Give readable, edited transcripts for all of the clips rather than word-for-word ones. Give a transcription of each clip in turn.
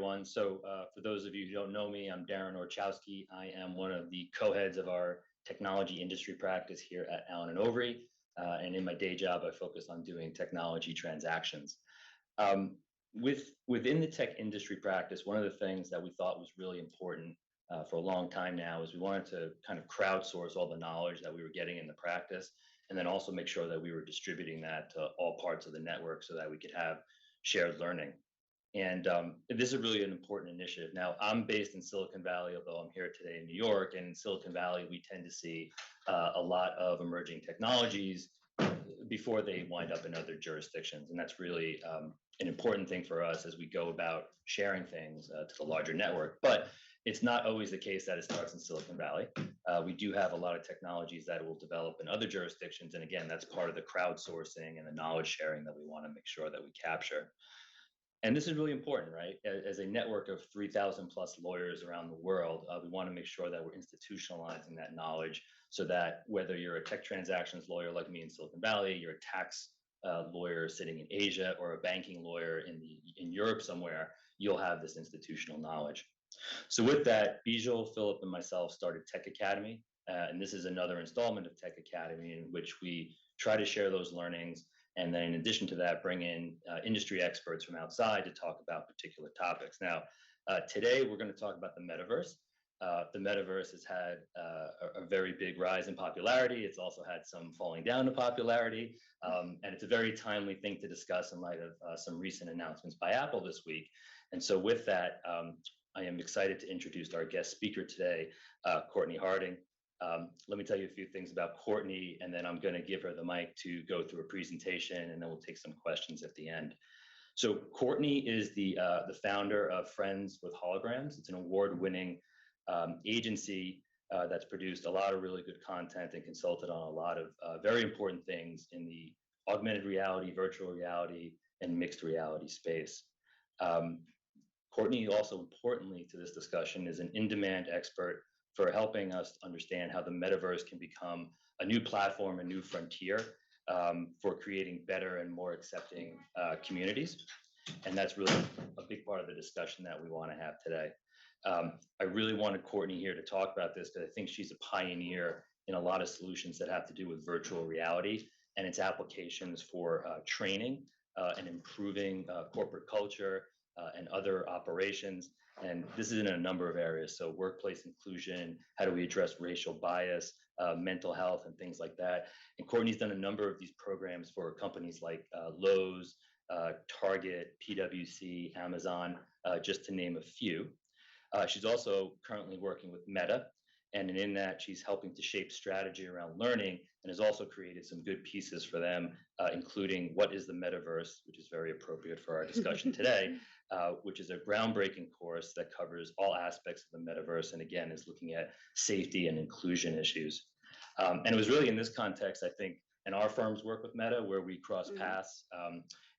everyone. For those of you who don't know me, I'm Darren Orchowski. I am one of the co-heads of our technology industry practice here at Allan and Overy. And in my day job, I focus on doing technology transactions. Within the tech industry practice, one of the things that we thought was really important for a long time now is we wanted to kind of crowdsource all the knowledge that we were getting in the practice, and then also make sure that we were distributing that to all parts of the network so that we could have shared learning. And this is really an important initiative. Now, I'm based in Silicon Valley, although I'm here today in New York. And in Silicon Valley, we tend to see a lot of emerging technologies before they wind up in other jurisdictions. And that's really an important thing for us as we go about sharing things to the larger network. But it's not always the case that it starts in Silicon Valley. We do have a lot of technologies that will develop in other jurisdictions. And again, that's part of the crowdsourcing and the knowledge sharing that we want to make sure that we capture. And this is really important, right? As a network of 3,000 plus lawyers around the world, we want to make sure that we're institutionalizing that knowledge so that whether you're a tech transactions lawyer like me in Silicon Valley, you're a tax lawyer sitting in Asia, or a banking lawyer in Europe somewhere, you'll have this institutional knowledge. So with that, Bijal, Philip, and myself started Tech Academy. And this is another installment of Tech Academy in which we try to share those learnings. And then in addition to that, bring in industry experts from outside to talk about particular topics. Now, today we're going to talk about the metaverse. The metaverse has had a very big rise in popularity. It's also had some falling down to popularity. And it's a very timely thing to discuss in light of some recent announcements by Apple this week. And so with that, I am excited to introduce our guest speaker today, Courtney Harding. Let me tell you a few things about Courtney, and then I'm going to give her the mic to go through a presentation, and then we'll take some questions at the end. So Courtney is the founder of Friends with Holograms. It's an award-winning agency that's produced a lot of really good content and consulted on a lot of very important things in the augmented reality, virtual reality, and mixed reality space. Courtney, also importantly to this discussion, is an in-demand expert for helping us understand how the metaverse can become a new platform, a new frontier for creating better and more accepting communities. And that's really a big part of the discussion that we want to have today. I really wanted Courtney here to talk about this because I think she's a pioneer in a lot of solutions that have to do with virtual reality and its applications for training and improving corporate culture and other operations. And this is in a number of areas. So workplace inclusion, how do we address racial bias, mental health, and things like that. And Courtney's done a number of these programs for companies like Lowe's, Target, PwC, Amazon, just to name a few. She's also currently working with Meta. And in that, she's helping to shape strategy around learning and has also created some good pieces for them, including What is the Metaverse, which is very appropriate for our discussion today, which is a groundbreaking course that covers all aspects of the metaverse and again is looking at safety and inclusion issues. And it was really in this context, I think, and our firm's work with Meta where we cross paths,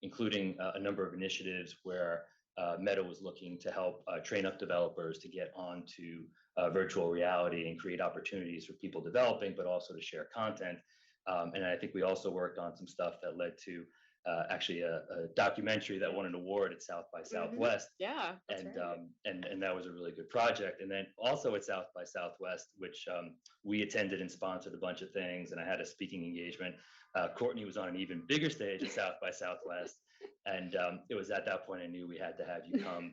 including a number of initiatives where Meta was looking to help train up developers to get onto virtual reality and create opportunities for people developing, but also to share content. And I think we also worked on some stuff that led to actually a documentary that won an award at South by Southwest. Yeah, and that was a really good project. And then also at South by Southwest, which we attended and sponsored a bunch of things, and I had a speaking engagement. Courtney was on an even bigger stage at South by Southwest. And it was at that point I knew we had to have you come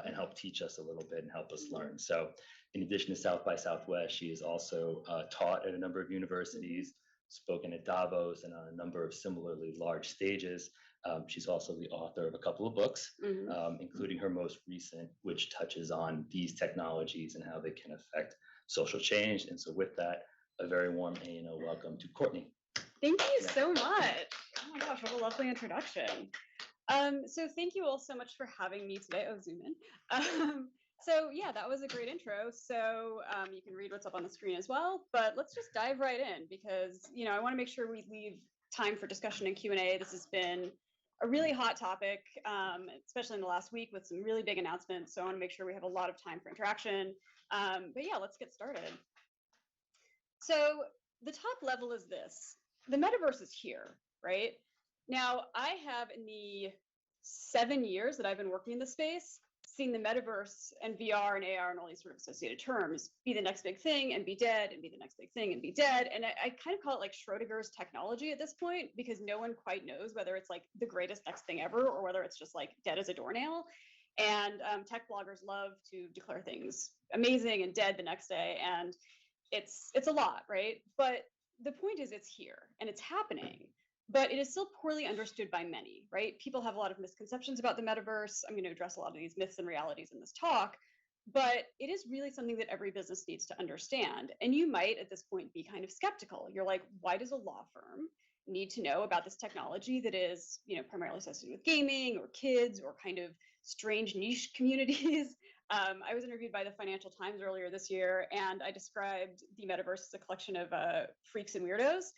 and help teach us a little bit and help us learn. So in addition to South by Southwest, she has also taught at a number of universities, spoken at Davos and on a number of similarly large stages. She's also the author of a couple of books, including her most recent, which touches on these technologies and how they can affect social change. And so with that, a very warm welcome to Courtney. Thank you so much. Oh my gosh, what a lovely introduction. So thank you all so much for having me today. Oh, zoom in. So yeah, that was a great intro. So you can read what's up on the screen as well, but let's just dive right in because, I want to make sure we leave time for discussion and Q&A. This has been a really hot topic, especially in the last week with some really big announcements. So I want to make sure we have a lot of time for interaction. But yeah, let's get started. So the top level is this. The metaverse is here, right? Now, I have in the 7 years that I've been working in the space, seeing the metaverse and VR and AR and all these sort of associated terms be the next big thing and be dead and be the next big thing and be dead. And I kind of call it like Schrodinger's technology at this point, because no one quite knows whether it's like the greatest next thing ever or whether it's just like dead as a doornail. And tech bloggers love to declare things amazing and dead the next day. And it's a lot, right? But the point is it's here and it's happening, but it is still poorly understood by many, right? People have a lot of misconceptions about the metaverse. I'm going to address a lot of these myths and realities in this talk, but it is really something that every business needs to understand. And you might at this point be kind of skeptical. You're like, why does a law firm need to know about this technology that is, primarily associated with gaming or kids or kind of strange niche communities? I was interviewed by the Financial Times earlier this year, and I described the metaverse as a collection of freaks and weirdos.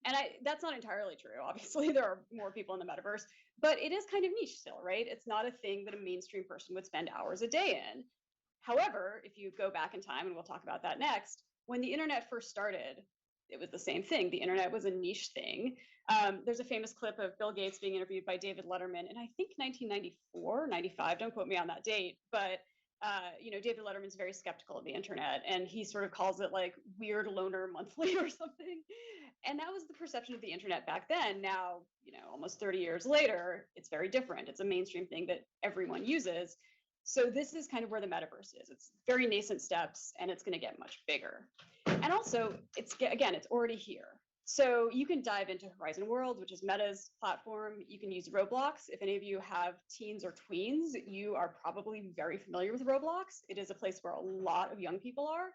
And that's not entirely true. Obviously, there are more people in the metaverse, but it is kind of niche still, right? It's not a thing that a mainstream person would spend hours a day in. However, if you go back in time, and we'll talk about that next, when the internet first started, it was the same thing. The internet was a niche thing. There's a famous clip of Bill Gates being interviewed by David Letterman in, I think, 1994, 95, don't quote me on that date, but David Letterman's very skeptical of the internet, and he sort of calls it like weird loner monthly or something. And that was the perception of the internet back then. Now, almost 30 years later, it's very different. It's a mainstream thing that everyone uses. So this is kind of where the metaverse is. It's very nascent steps, and it's going to get much bigger. And also, it's already here. So you can dive into Horizon Worlds, which is Meta's platform. You can use Roblox. If any of you have teens or tweens, you are probably very familiar with Roblox. It is a place where a lot of young people are.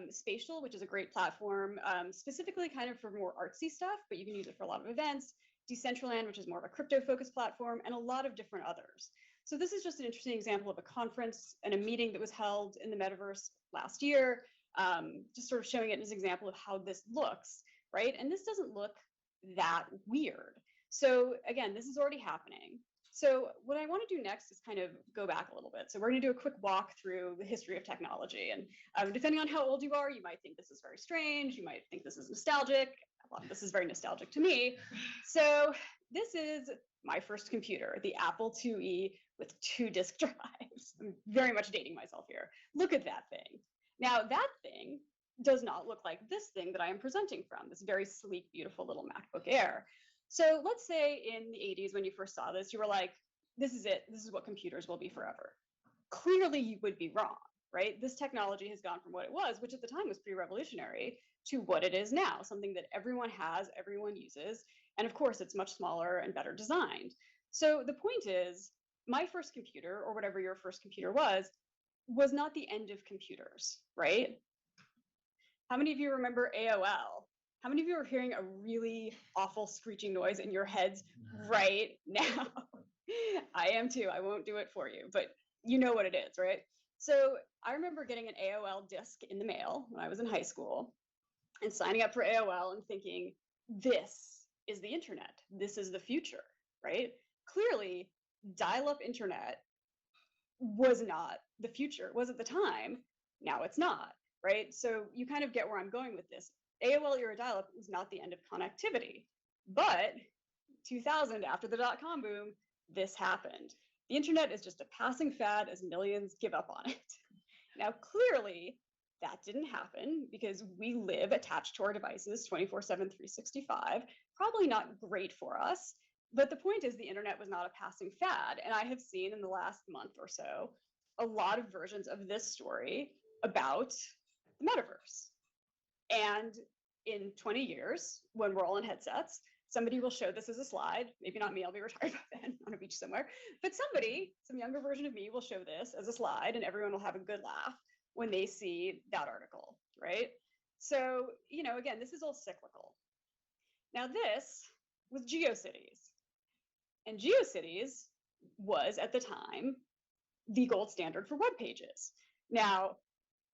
Spatial, which is a great platform, specifically kind of for more artsy stuff, but you can use it for a lot of events. Decentraland, which is more of a crypto-focused platform, and a lot of different others. So this is just an interesting example of a conference and a meeting that was held in the metaverse last year, just sort of showing it as an example of how this looks, right? And this doesn't look that weird. So again, this is already happening. So what I want to do next is kind of go back a little bit. So we're going to do a quick walk through the history of technology. And depending on how old you are, you might think this is very strange. You might think this is nostalgic. Well, this is very nostalgic to me. So this is my first computer, the Apple IIe with 2 disk drives. I'm very much dating myself here. Look at that thing. Now that thing does not look like this thing that I am presenting from, this very sleek, beautiful little MacBook Air. So let's say in the 80s, when you first saw this, you were like, this is it. This is what computers will be forever. Clearly, you would be wrong, right? This technology has gone from what it was, which at the time was pretty revolutionary, to what it is now, something that everyone has, everyone uses. And of course, it's much smaller and better designed. So the point is, my first computer, or whatever your first computer was not the end of computers, right? How many of you remember AOL? How many of you are hearing a really awful screeching noise in your heads right now? I am too. I won't do it for you, but you know what it is, right? So I remember getting an AOL disc in the mail when I was in high school and signing up for AOL and thinking, this is the internet. This is the future, right? Clearly, dial-up internet was not the future. It was at the time. Now it's not, right? So you kind of get where I'm going with this. AOL era dial-up was not the end of connectivity, but 2000, after the dot-com boom, this happened. The internet is just a passing fad as millions give up on it. Now, clearly, that didn't happen because we live attached to our devices 24/7, 365. Probably not great for us, but the point is the internet was not a passing fad. And I have seen in the last month or so a lot of versions of this story about the metaverse. And in 20 years, when we're all in headsets, somebody will show this as a slide. Maybe not me, I'll be retired by then on a beach somewhere. But somebody, some younger version of me, will show this as a slide, and everyone will have a good laugh when they see that article, right? So, again, this is all cyclical. Now, this was GeoCities. And GeoCities was, at the time, the gold standard for web pages. Now,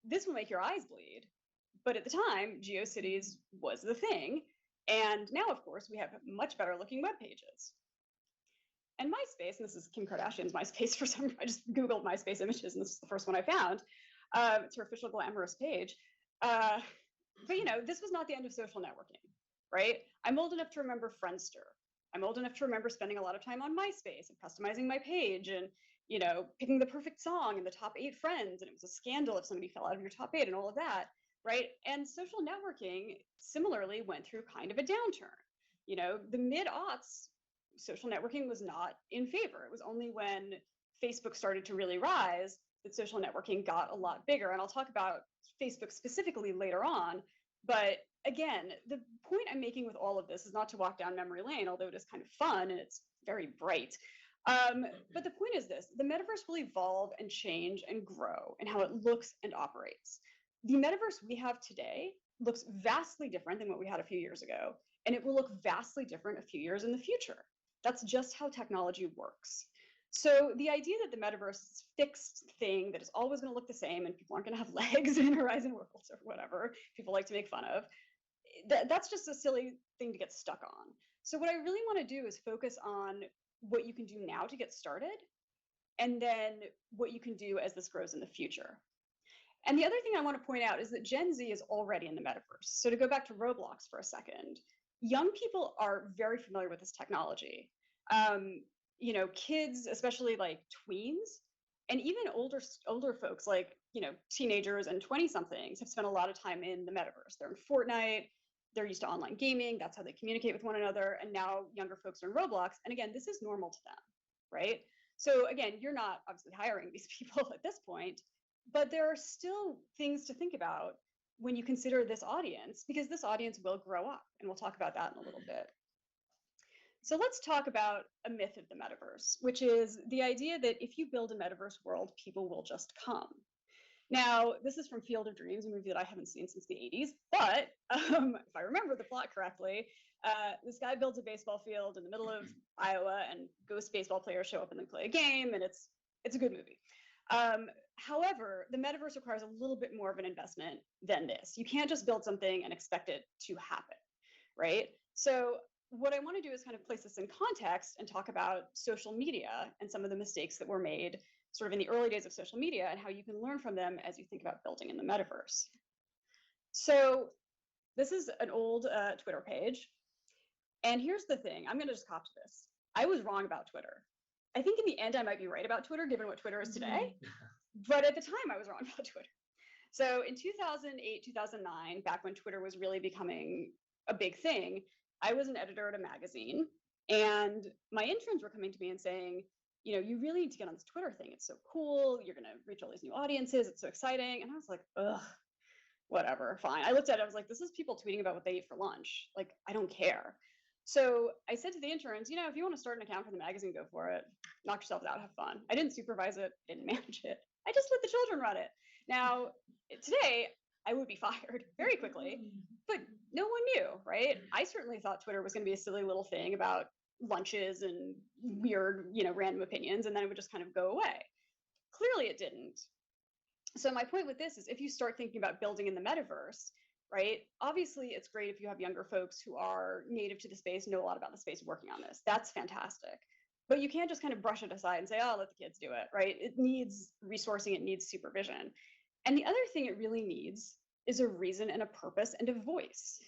this will make your eyes bleed, but at the time, GeoCities was the thing. And now, of course, we have much better looking web pages. And MySpace, and this is Kim Kardashian's MySpace for some, I just Googled MySpace images, and this is the first one I found. It's her official glamorous page. But this was not the end of social networking, right? I'm old enough to remember Friendster. I'm old enough to remember spending a lot of time on MySpace and customizing my page and, you know, picking the perfect song and the top 8 friends. And it was a scandal if somebody fell out of your top 8 and all of that, right? And social networking similarly went through kind of a downturn. You know, the mid-aughts, social networking was not in favor. It was only when Facebook started to really rise that social networking got a lot bigger. And I'll talk about Facebook specifically later on. But again, the point I'm making with all of this is not to walk down memory lane, although it is kind of fun and it's very bright. But the point is this: the metaverse will evolve and change and grow in how it looks and operates. The metaverse we have today looks vastly different than what we had a few years ago, and it will look vastly different a few years in the future. That's just how technology works. So the idea that the metaverse is a fixed thing that is always going to look the same and people aren't going to have legs in Horizon Worlds or whatever people like to make fun of, that's just a silly thing to get stuck on. So what I really want to do is focus on what you can do now to get started, and then what you can do as this grows in the future. And the other thing I want to point out is that Gen Z is already in the metaverse. So to go back to Roblox for a second, young people are very familiar with this technology. You know, kids, especially like tweens, and even older folks like, you know, teenagers and 20-somethings have spent a lot of time in the metaverse. They're in Fortnite, they're used to online gaming, that's how they communicate with one another, and now younger folks are in Roblox. And again, this is normal to them, right? So again, you're not obviously hiring these people at this point, but there are still things to think about when you consider this audience, because this audience will grow up, and we'll talk about that in a little bit. So let's talk about a myth of the metaverse, which is the idea that if you build a metaverse world, people will just come. Now, this is from Field of Dreams, a movie that I haven't seen since the 80s, but if I remember the plot correctly, this guy builds a baseball field in the middle of Iowa, and ghost baseball players show up and then play a game, and it's a good movie. However, the metaverse requires a little bit more of an investment than this. You can't just build something and expect it to happen, right? So what I want to do is kind of place this in context and talk about social media and some of the mistakes that were made sort of in the early days of social media and how you can learn from them as you think about building in the metaverse. So this is an old Twitter page. And here's the thing, I'm going to just copy this. I was wrong about Twitter. I think in the end, I might be right about Twitter, given what Twitter is today. But at the time, I was wrong about Twitter. So in 2008, 2009, back when Twitter was really becoming a big thing, I was an editor at a magazine, and my interns were coming to me and saying, you know, you really need to get on this Twitter thing. It's so cool. You're going to reach all these new audiences. It's so exciting. And I was like, ugh, whatever, fine. I looked at it. I was like, this is people tweeting about what they eat for lunch. Like, I don't care. So I said to the interns, you know, if you want to start an account for the magazine, go for it. Knock yourself out, have fun. I didn't supervise it, didn't manage it. I just let the children run it. Now, today, I would be fired very quickly, but no one knew, right? I certainly thought Twitter was going to be a silly little thing about lunches and weird, you know, random opinions, and then it would just kind of go away. Clearly it didn't. So my point with this is, if you start thinking about building in the metaverse, right, obviously it's great if you have younger folks who are native to the space, know a lot about the space, working on this. That's fantastic. But you can't just kind of brush it aside and say, oh, let the kids do it, right? It needs resourcing, it needs supervision. And the other thing it really needs is a reason and a purpose and a voice.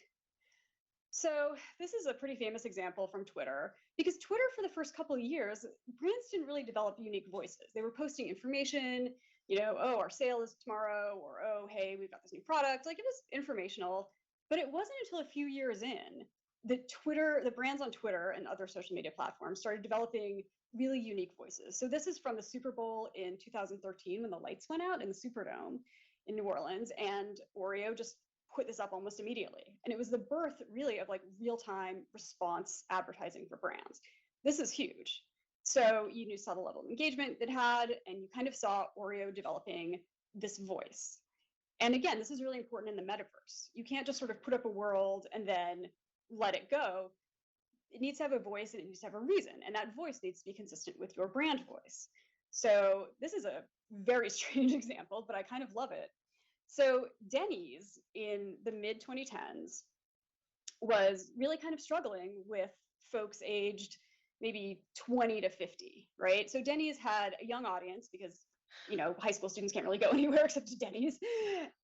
So this is a pretty famous example from Twitter, because Twitter for the first couple of years, brands didn't really develop unique voices. They were posting information, you know, oh, our sale is tomorrow, or oh, hey, we've got this new product. Like, it was informational, but it wasn't until a few years in that Twitter, the brands on Twitter and other social media platforms started developing really unique voices. So this is from the Super Bowl in 2013 when the lights went out in the Superdome in New Orleans, and Oreo just put this up almost immediately. And it was the birth really of like real-time response advertising for brands. This is huge. So you knew saw the level of engagement it had, and you kind of saw Oreo developing this voice. And again, this is really important in the metaverse. You can't just sort of put up a world and then let it go. It needs to have a voice, and it needs to have a reason. And that voice needs to be consistent with your brand voice. So this is a very strange example, but I kind of love it. So Denny's in the mid 2010s was really kind of struggling with folks aged maybe 20 to 50, right? So Denny's had a young audience because, you know, high school students can't really go anywhere except to Denny's.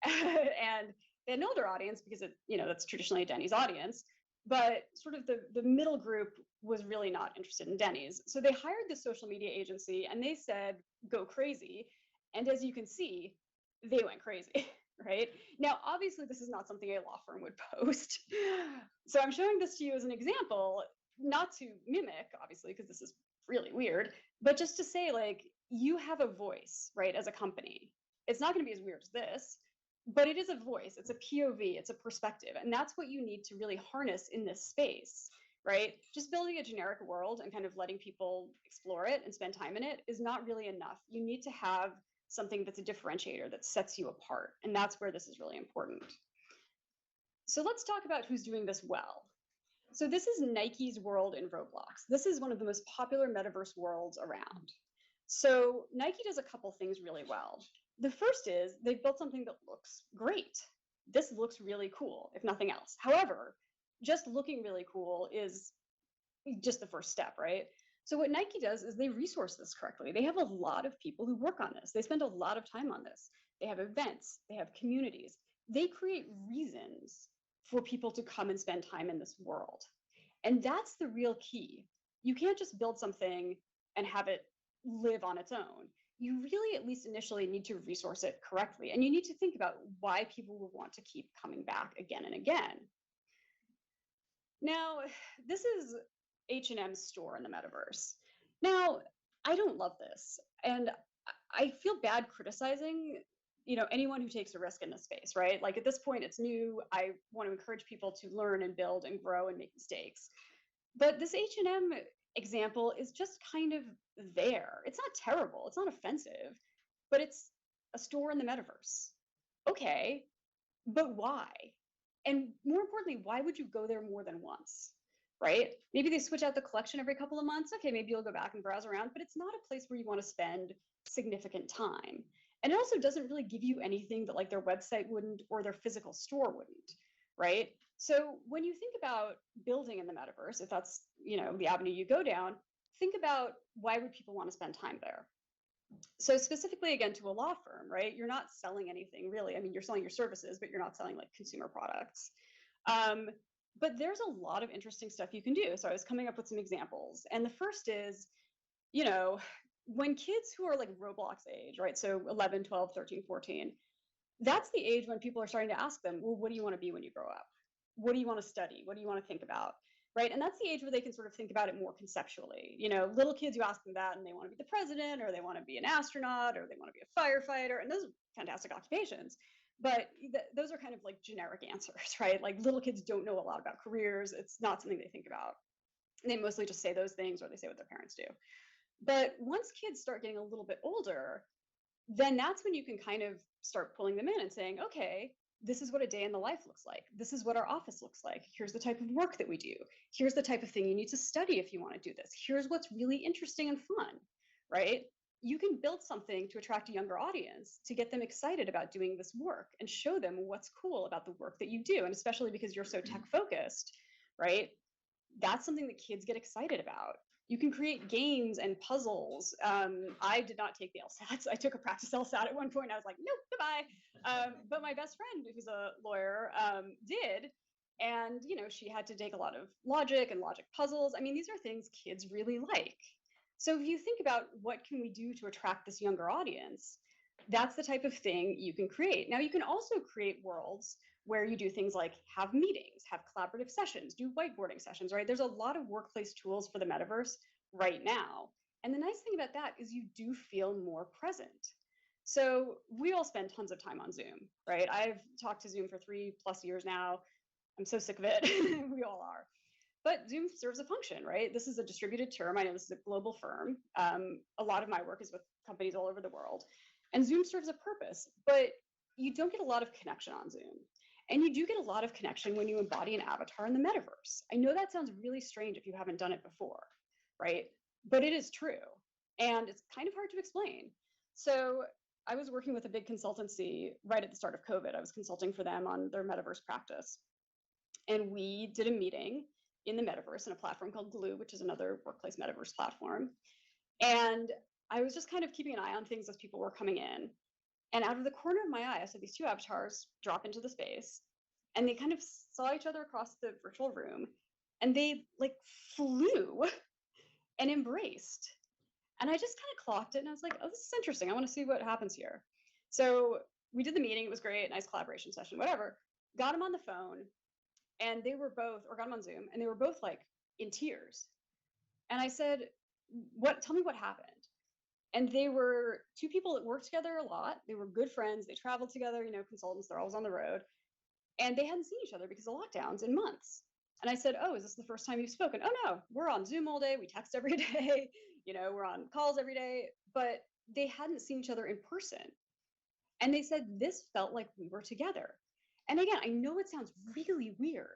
And they had an older audience because, it, you know, that's traditionally a Denny's audience. But sort of the middle group was really not interested in Denny's. So they hired this social media agency and they said, go crazy. And as you can see, they went crazy, right? Now, obviously, this is not something a law firm would post. So I'm showing this to you as an example, not to mimic, obviously, because this is really weird, but just to say, like, you have a voice, right, as a company. It's not going to be as weird as this, but it is a voice, it's a POV, it's a perspective. And that's what you need to really harness in this space, right? Just building a generic world and kind of letting people explore it and spend time in it is not really enough. You need to have something that's a differentiator that sets you apart. And that's where this is really important. So let's talk about who's doing this well. So this is Nike's world in Roblox. This is one of the most popular metaverse worlds around. So Nike does a couple things really well. The first is they've built something that looks great. This looks really cool, if nothing else. However, just looking really cool is just the first step, right? So what Nike does is they resource this correctly. They have a lot of people who work on this. They spend a lot of time on this. They have events, they have communities. They create reasons for people to come and spend time in this world. And that's the real key. You can't just build something and have it live on its own. You really, at least initially, need to resource it correctly. And you need to think about why people will want to keep coming back again and again. Now, this is H&M's store in the metaverse. Now, I don't love this. And I feel bad criticizing anyone who takes a risk in this space, right? Like at this point, it's new. I want to encourage people to learn and build and grow and make mistakes. But this H&M example is just kind of there. It's not terrible. It's not offensive, but it's a store in the metaverse. Okay, but why? And more importantly, why would you go there more than once? Right? Maybe they switch out the collection every couple of months. Okay, maybe you'll go back and browse around, but it's not a place where you want to spend significant time. And it also doesn't really give you anything that like their website wouldn't or their physical store wouldn't, right? So when you think about building in the metaverse, if that's the avenue you go down, think about why would people want to spend time there? So specifically, again, to a law firm, right? You're not selling anything really. I mean, you're selling your services, but you're not selling like consumer products. But there's a lot of interesting stuff you can do. So I was coming up with some examples. And the first is, when kids who are like Roblox age, right? So 11, 12, 13, 14, that's the age when people are starting to ask them, well, what do you want to be when you grow up? What do you want to study? What do you want to think about? Right? And that's the age where they can sort of think about it more conceptually. Little kids, you ask them that and they want to be the president or they want to be an astronaut or they want to be a firefighter. And those are fantastic occupations. But those are kind of like generic answers, right? Like little kids don't know a lot about careers. It's not something they think about. They mostly just say those things or they say what their parents do. But once kids start getting a little bit older, then that's when you can kind of start pulling them in and saying, okay, this is what a day in the life looks like. This is what our office looks like. Here's the type of work that we do. Here's the type of thing you need to study if you want to do this. Here's what's really interesting and fun, right? You can build something to attract a younger audience to get them excited about doing this work and show them what's cool about the work that you do. And especially because you're so tech focused, right? That's something that kids get excited about. You can create games and puzzles. I did not take the LSATs. I took a practice LSAT at one point. And I was like, nope, goodbye. But my best friend, who's a lawyer, did. And, she had to take a lot of logic and logic puzzles. I mean, these are things kids really like. So if you think about what can we do to attract this younger audience, that's the type of thing you can create. Now, you can also create worlds where you do things like have meetings, have collaborative sessions, do whiteboarding sessions, right? There's a lot of workplace tools for the metaverse right now. And the nice thing about that is you do feel more present. So we all spend tons of time on Zoom, right? I've talked to Zoom for 3+ years now. I'm so sick of it. We all are. But Zoom serves a function, right? This is a distributed term. I know this is a global firm. A lot of my work is with companies all over the world. And Zoom serves a purpose, but you don't get a lot of connection on Zoom. And you do get a lot of connection when you embody an avatar in the metaverse. I know that sounds really strange if you haven't done it before, right? But it is true. And it's kind of hard to explain. So I was working with a big consultancy right at the start of COVID. I was consulting for them on their metaverse practice. And we did a meeting in the metaverse in a platform called Glue, which is another workplace metaverse platform. And I was just kind of keeping an eye on things as people were coming in. And out of the corner of my eye, I saw these two avatars drop into the space. and they kind of saw each other across the virtual room, and they like flew and embraced. And I just kind of clocked it, and I was like, oh, this is interesting. I want to see what happens here. So we did the meeting. It was great, nice collaboration session, whatever. Got them on the phone, and they were both, or got them on Zoom, and they were both like in tears. And I said, tell me what happened. And they were two people that worked together a lot. They were good friends. They traveled together, consultants, they're always on the road. And they hadn't seen each other because of lockdowns in months. And I said, oh, is this the first time you've spoken? Oh, no, we're on Zoom all day. We text every day. We're on calls every day. But they hadn't seen each other in person. And they said, this felt like we were together. And again, I know it sounds really weird,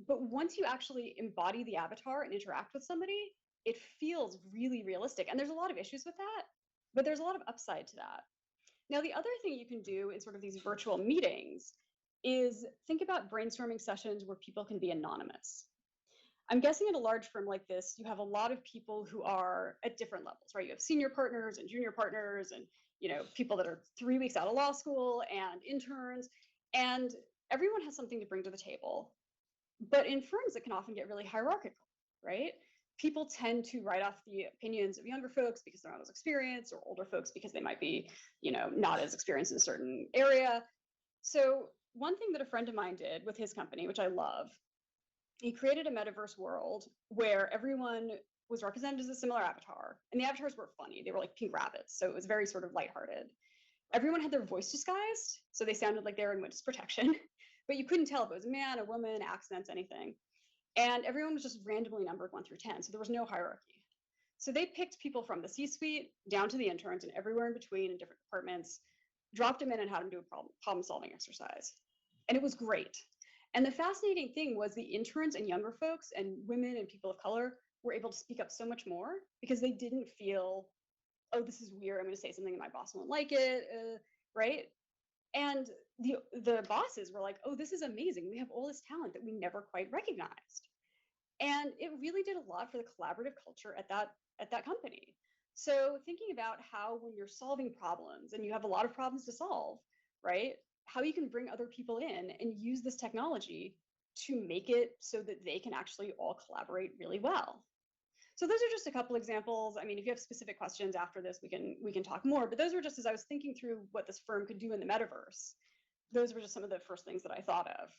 but once you actually embody the avatar and interact with somebody, it feels really realistic. And there's a lot of issues with that, but there's a lot of upside to that. Now, the other thing you can do in sort of these virtual meetings is think about brainstorming sessions where people can be anonymous. I'm guessing at a large firm like this, you have a lot of people who are at different levels, right? You have senior partners and junior partners and people that are 3 weeks out of law school and interns, and everyone has something to bring to the table. But in firms, it can often get really hierarchical, right? People tend to write off the opinions of younger folks because they're not as experienced, or older folks because they might be, not as experienced in a certain area. So one thing that a friend of mine did with his company, which I love, he created a metaverse world where everyone was represented as a similar avatar, and the avatars were funny. They were like pink rabbits, so it was very sort of lighthearted. Everyone had their voice disguised, so they sounded like they were in witness protection, but you couldn't tell if it was a man, a woman, accents, anything. And everyone was just randomly numbered 1 through 10, so there was no hierarchy. So they picked people from the C-suite down to the interns and everywhere in between in different departments, dropped them in and had them do a problem-solving exercise. And it was great. And the fascinating thing was the interns and younger folks and women and people of color were able to speak up so much more because they didn't feel, oh, this is weird, I'm going to say something and my boss won't like it, right? And the bosses were like, oh, this is amazing. We have all this talent that we never quite recognized. And it really did a lot for the collaborative culture at that company. So thinking about how when you're solving problems and you have a lot of problems to solve, right, how you can bring other people in and use this technology to make it so that they can actually all collaborate really well. So those are just a couple examples. I mean, if you have specific questions after this, we can talk more, but those were just as I was thinking through what this firm could do in the metaverse. Those were just some of the first things that I thought of.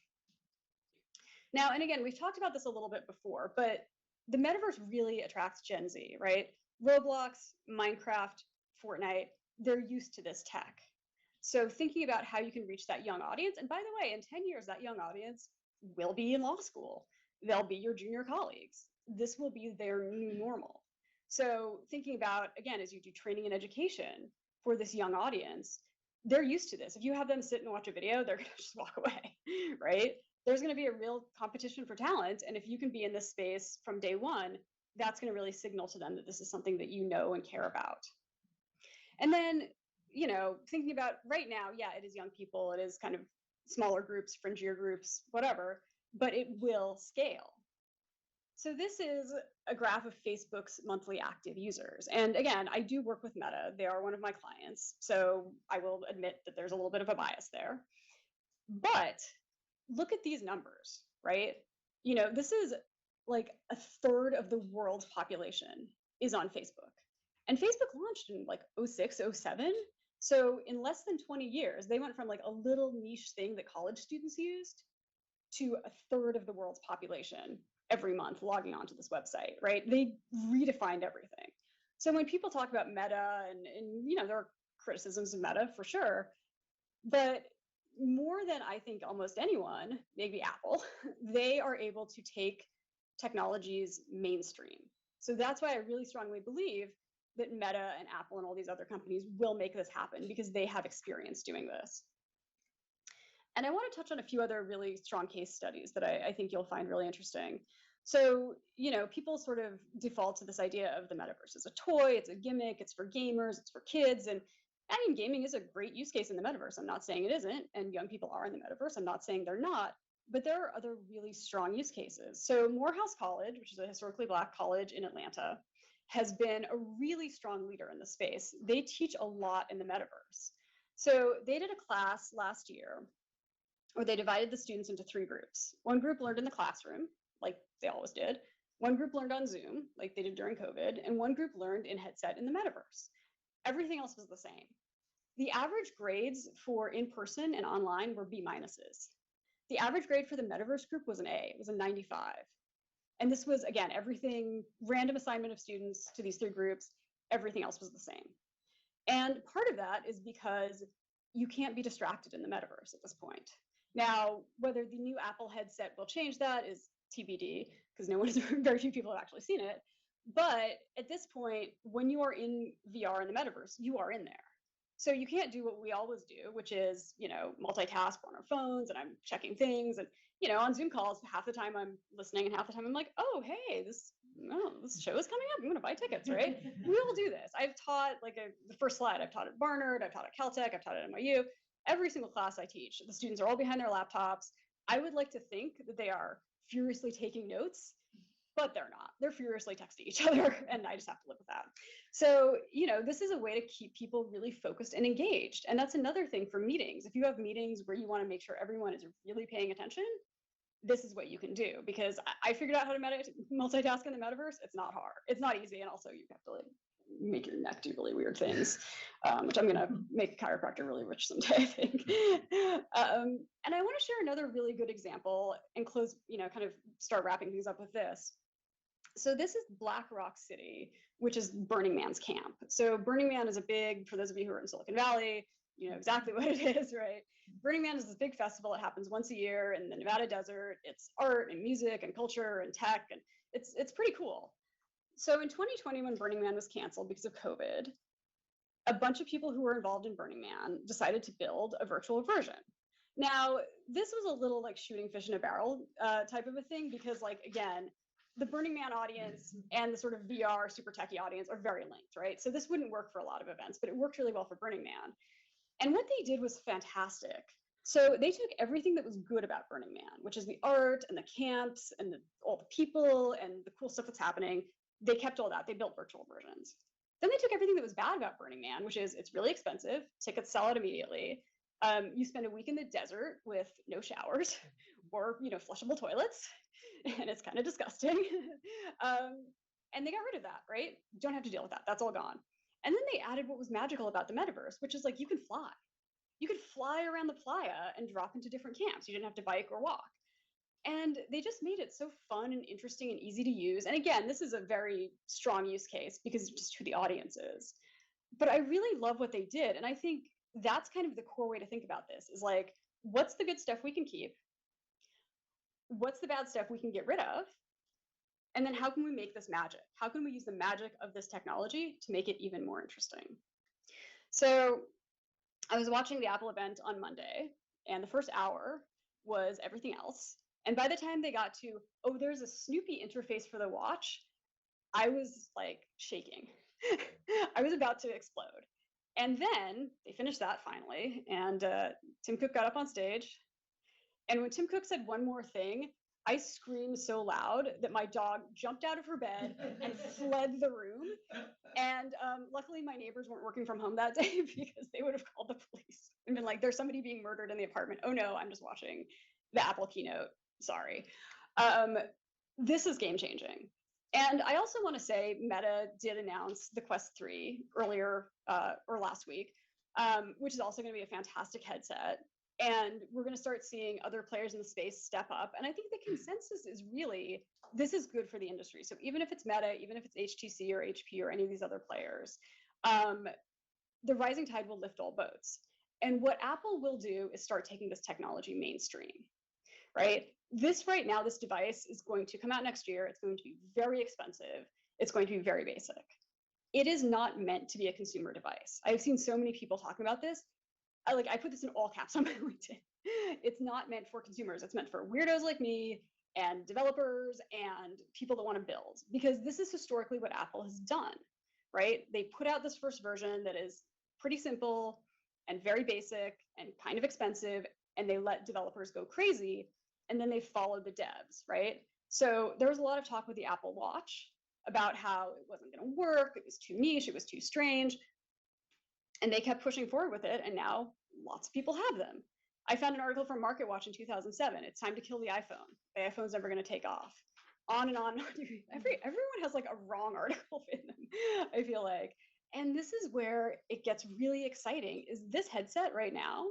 Now, and again, we've talked about this a little bit before, but the metaverse really attracts Gen Z, right? Roblox, Minecraft, Fortnite, they're used to this tech. So thinking about how you can reach that young audience, and by the way, in 10 years, that young audience will be in law school. They'll be your junior colleagues. This will be their new normal. So thinking about, again, as you do training and education for this young audience, they're used to this. If you have them sit and watch a video, they're gonna just walk away, right? There's gonna be a real competition for talent. And if you can be in this space from day one, that's gonna really signal to them that this is something that you know and care about. And then, thinking about right now, yeah, it is young people, it is kind of smaller groups, fringier groups, whatever, but it will scale. So this is a graph of Facebook's monthly active users. And again, I do work with Meta. They are one of my clients. So I will admit that there's a little bit of a bias there. But look at these numbers, right? This is like 1/3 of the world's population is on Facebook. And Facebook launched in like 06, 07. So in less than 20 years, they went from like a little niche thing that college students used to 1/3 of the world's population every month logging onto this website, right? They redefined everything. So when people talk about Meta and there are criticisms of Meta for sure, but more than I think almost anyone, maybe Apple, they are able to take technologies mainstream. So that's why I really strongly believe that Meta and Apple and all these other companies will make this happen because they have experience doing this. And I want to touch on a few other really strong case studies that I think you'll find really interesting. So, people sort of default to this idea of the metaverse as a toy, it's a gimmick, it's for gamers, it's for kids. And I mean, gaming is a great use case in the metaverse. I'm not saying it isn't, and young people are in the metaverse. I'm not saying they're not, but there are other really strong use cases. So Morehouse College, which is a historically Black college in Atlanta, has been a really strong leader in the space. They teach a lot in the metaverse. So they did a class last year where they divided the students into 3 groups. One group learned in the classroom, like they always did. One group learned on Zoom, like they did during COVID, and one group learned in headset in the metaverse. Everything else was the same. The average grades for in-person and online were B minuses. The average grade for the metaverse group was an A, it was a 95. And this was, again, everything, random assignment of students to these 3 groups, everything else was the same. And part of that is because you can't be distracted in the metaverse at this point. Now, whether the new Apple headset will change that is TBD, because very few people have actually seen it. But at this point, when you are in VR in the metaverse, you are in there. So you can't do what we always do, which is, multitask on our phones, and I'm checking things, and on Zoom calls, half the time I'm listening, and half the time I'm like, oh, hey, this show is coming up. I'm gonna buy tickets, right? We all do this. I've taught the first slide. I've taught at Barnard. I've taught at Caltech. I've taught at NYU. Every single class I teach, the students are all behind their laptops. I would like to think that they are furiously taking notes, but they're not. They're furiously texting each other, and I just have to live with that. So, this is a way to keep people really focused and engaged. And that's another thing for meetings. If you have meetings where you want to make sure everyone is really paying attention, this is what you can do. Because I figured out how to multitask in the metaverse. It's not hard. It's not easy. And also you have to make your neck do really weird things, which I'm going to make a chiropractor really rich someday, I think. And I want to share another really good example and close, kind of start wrapping things up with this. So this is Black Rock City, which is Burning Man's camp. So Burning Man is for those of you who are in Silicon Valley, you know exactly what it is, right? Burning Man is this big festival. It happens once a year in the Nevada desert. It's art and music and culture and tech, and it's pretty cool. So in 2020, when Burning Man was canceled because of COVID, a bunch of people who were involved in Burning Man decided to build a virtual version. Now, this was a little shooting fish in a barrel type of a thing, because again, the Burning Man audience and the sort of VR super techie audience are very linked, right? So this wouldn't work for a lot of events, but it worked really well for Burning Man. And what they did was fantastic. So they took everything that was good about Burning Man, which is the art and the camps and all the people and the cool stuff that's happening. They kept all that. They built virtual versions. Then they took everything that was bad about Burning Man, which is it's really expensive. Tickets sell out immediately. You spend a week in the desert with no showers or flushable toilets, and it's kind of disgusting. And they got rid of that, right? You don't have to deal with that. That's all gone. And then they added what was magical about the metaverse, which is you can fly. You could fly around the playa and drop into different camps. You didn't have to bike or walk. And they just made it so fun and interesting and easy to use. And again, this is a very strong use case because it's just who the audience is. But I really love what they did. And I think that's kind of the core way to think about this is what's the good stuff we can keep? What's the bad stuff we can get rid of? And then how can we make this magic? How can we use the magic of this technology to make it even more interesting? So I was watching the Apple event on Monday, and the first hour was everything else. And by the time they got to, oh, there's a Snoopy interface for the watch, I was shaking. I was about to explode. And then they finished that finally, and Tim Cook got up on stage. And when Tim Cook said one more thing, I screamed so loud that my dog jumped out of her bed and fled the room. And luckily, my neighbors weren't working from home that day because they would have called the police and been like, there's somebody being murdered in the apartment. Oh no, I'm just watching the Apple keynote. Sorry. This is game changing. And I also want to say Meta did announce the Quest 3 earlier or last week, which is also going to be a fantastic headset. And we're going to start seeing other players in the space step up. And I think the consensus is really, this is good for the industry. So even if it's Meta, even if it's HTC or HP or any of these other players, the rising tide will lift all boats. And what Apple will do is start taking this technology mainstream, right? This device is going to come out next year. It's going to be very expensive. It's going to be very basic. It is not meant to be a consumer device. I've seen so many people talking about this. I put this in all caps on my LinkedIn. It's not meant for consumers. It's meant for weirdos like me and developers and people that want to build, because this is historically what Apple has done, right? They put out this first version that is pretty simple and very basic and kind of expensive, and they let developers go crazy, and then they followed the devs, right? So there was a lot of talk with the Apple Watch about how it wasn't going to work, it was too niche, it was too strange. And they kept pushing forward with it, and now lots of people have them. I found an article from MarketWatch in 2007. It's time to kill the iPhone. The iPhone's never going to take off. On and on. Everyone has like a wrong article in them, I feel like. And this is where it gets really exciting, is this headset right now.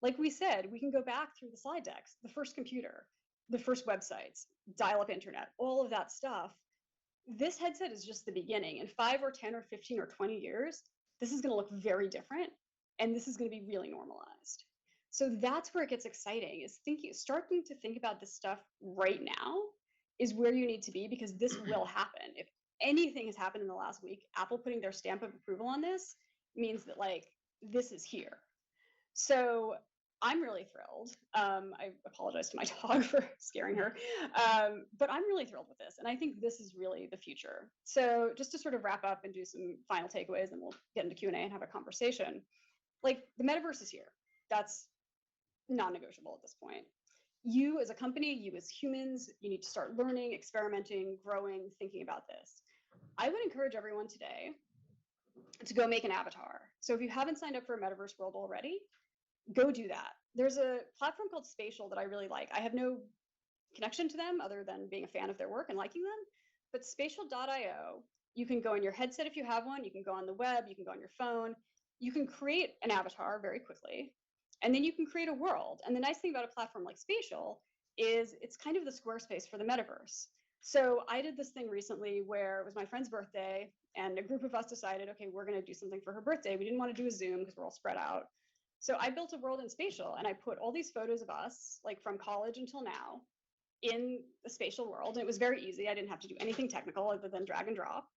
Like we said, we can go back through the slide decks, the first computer, the first websites, dial-up internet, all of that stuff. This headset is just the beginning. In 5 or 10 or 15 or 20 years, this is going to look very different, and this is going to be really normalized. So that's where it gets exciting, is starting to think about this stuff right now is where you need to be, because this will happen. If anything has happened in the last week, Apple putting their stamp of approval on this means that like this is here. So I'm really thrilled. I apologize to my dog for scaring her, but I'm really thrilled with this. And I think this is really the future. So just to sort of wrap up and do some final takeaways, and we'll get into Q&A and have a conversation. Like, the metaverse is here. That's non-negotiable at this point. You as a company, you as humans, you need to start learning, experimenting, growing, thinking about this. I would encourage everyone today to go make an avatar. So if you haven't signed up for a metaverse world already, go do that. There's a platform called Spatial that I really like. I have no connection to them other than being a fan of their work and liking them, but spatial.io, you can go on your headset if you have one, you can go on the web, you can go on your phone, you can create an avatar very quickly, and then you can create a world. And the nice thing about a platform like Spatial is it's kind of the Squarespace for the metaverse. So I did this thing recently where it was my friend's birthday, and a group of us decided, okay, we're going to do something for her birthday. We didn't want to do a Zoom because we're all spread out. So I built a world in Spatial, and I put all these photos of us, like from college until now, in the Spatial world. And it was very easy. I didn't have to do anything technical other than drag and drop.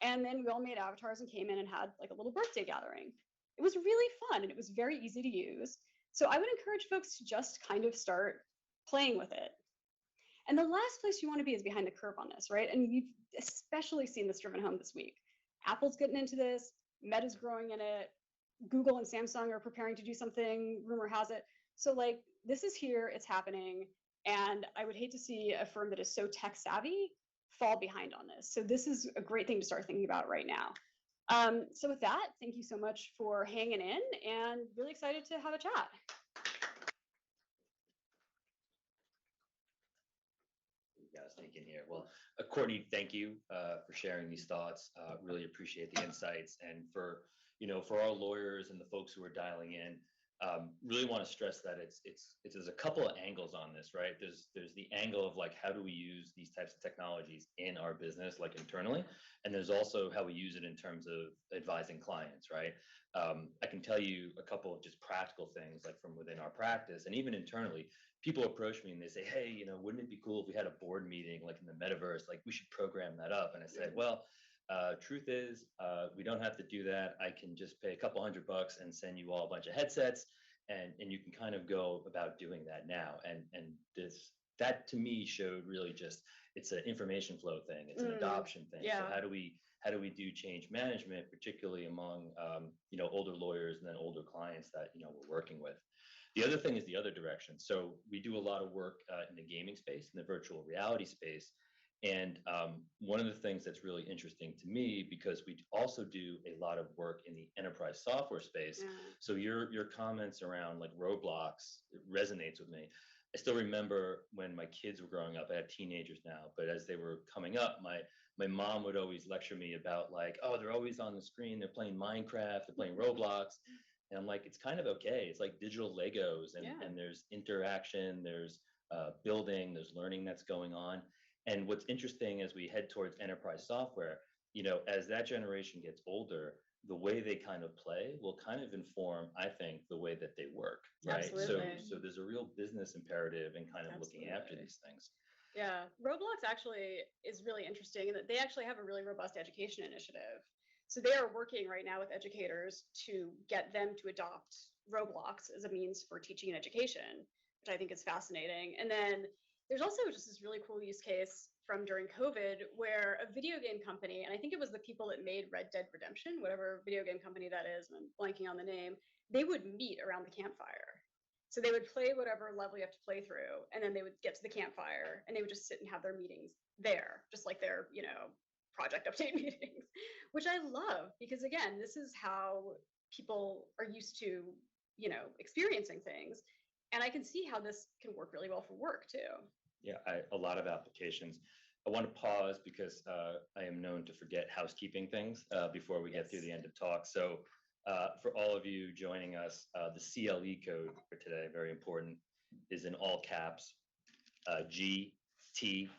And then we all made avatars and came in and had like a little birthday gathering. It was really fun, and it was very easy to use. So I would encourage folks to just kind of start playing with it. And the last place you want to be is behind the curve on this, right? And you've especially seen this driven home this week. Apple's getting into this, Meta's growing in it, Google and Samsung are preparing to do something, rumor has it. So like, this is here, it's happening. And I would hate to see a firm that is so tech savvy fall behind on this. So this is a great thing to start thinking about right now. So with that, thank you so much for hanging in, and really excited to have a chat. Got us thinking here. Well, Courtney, thank you for sharing these thoughts. Really appreciate the insights, and for for our lawyers and the folks who are dialing in, really want to stress that there's a couple of angles on this, right? There's the angle of like, how do we use these types of technologies in our business, like internally, and there's also how we use it in terms of advising clients, right? I can tell you a couple of just practical things, like from within our practice and even internally. People approach me and they say, hey, wouldn't it be cool if we had a board meeting like in the metaverse? Like, we should program that up. And I said, well, truth is, we don't have to do that. I can just pay a couple $100 and send you all a bunch of headsets, and you can kind of go about doing that now. And that to me showed really just, it's an information flow thing. It's an adoption thing. Yeah. So how do we do change management, particularly among older lawyers and then older clients that we're working with. The other thing is the other direction. So we do a lot of work in the gaming space, in the virtual reality space. And one of the things that's really interesting to me, because we also do a lot of work in the enterprise software space. Yeah. So your comments around like Roblox, it resonates with me. I still remember when my kids were growing up. I have teenagers now, but as they were coming up, my mom would always lecture me about like, oh, they're always on the screen, they're playing Minecraft, they're playing Roblox. And I'm like, it's kind of okay. It's like digital Legos, and there's interaction, there's building, there's learning that's going on. And what's interesting as we head towards enterprise software, as that generation gets older, the way they kind of play will kind of inform, I think, the way that they work, right? Absolutely. So there's a real business imperative in kind of Absolutely. looking after these things. Yeah, Roblox actually is really interesting in that they actually have a really robust education initiative. So they are working right now with educators to get them to adopt Roblox as a means for teaching and education, which I think is fascinating. And then there's also just this really cool use case from during COVID where a video game company, and I think it was the people that made Red Dead Redemption, whatever video game company that is, and I'm blanking on the name, they would meet around the campfire. So they would play whatever level you have to play through, and then they would get to the campfire, and they would just sit and have their meetings there, just like their, project update meetings, which I love, because again, this is how people are used to, experiencing things. And I can see how this can work really well for work too. Yeah, a lot of applications. I want to pause because I am known to forget housekeeping things before we get through the end of talk. So for all of you joining us, the CLE code for today, very important, is in all caps, GTA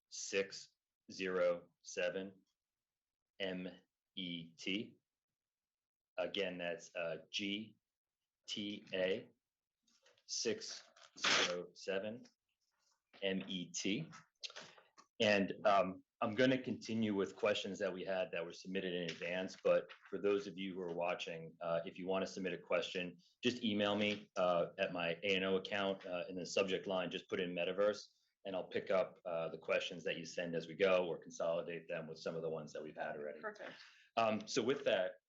607 MET. Again, that's GTA 607 MET. And I'm going to continue with questions that we had that were submitted in advance. But for those of you who are watching, if you want to submit a question, just email me at my A&O account in the subject line. Just put in Metaverse, and I'll pick up the questions that you send as we go, or consolidate them with some of the ones that we've had already. Perfect. So with that,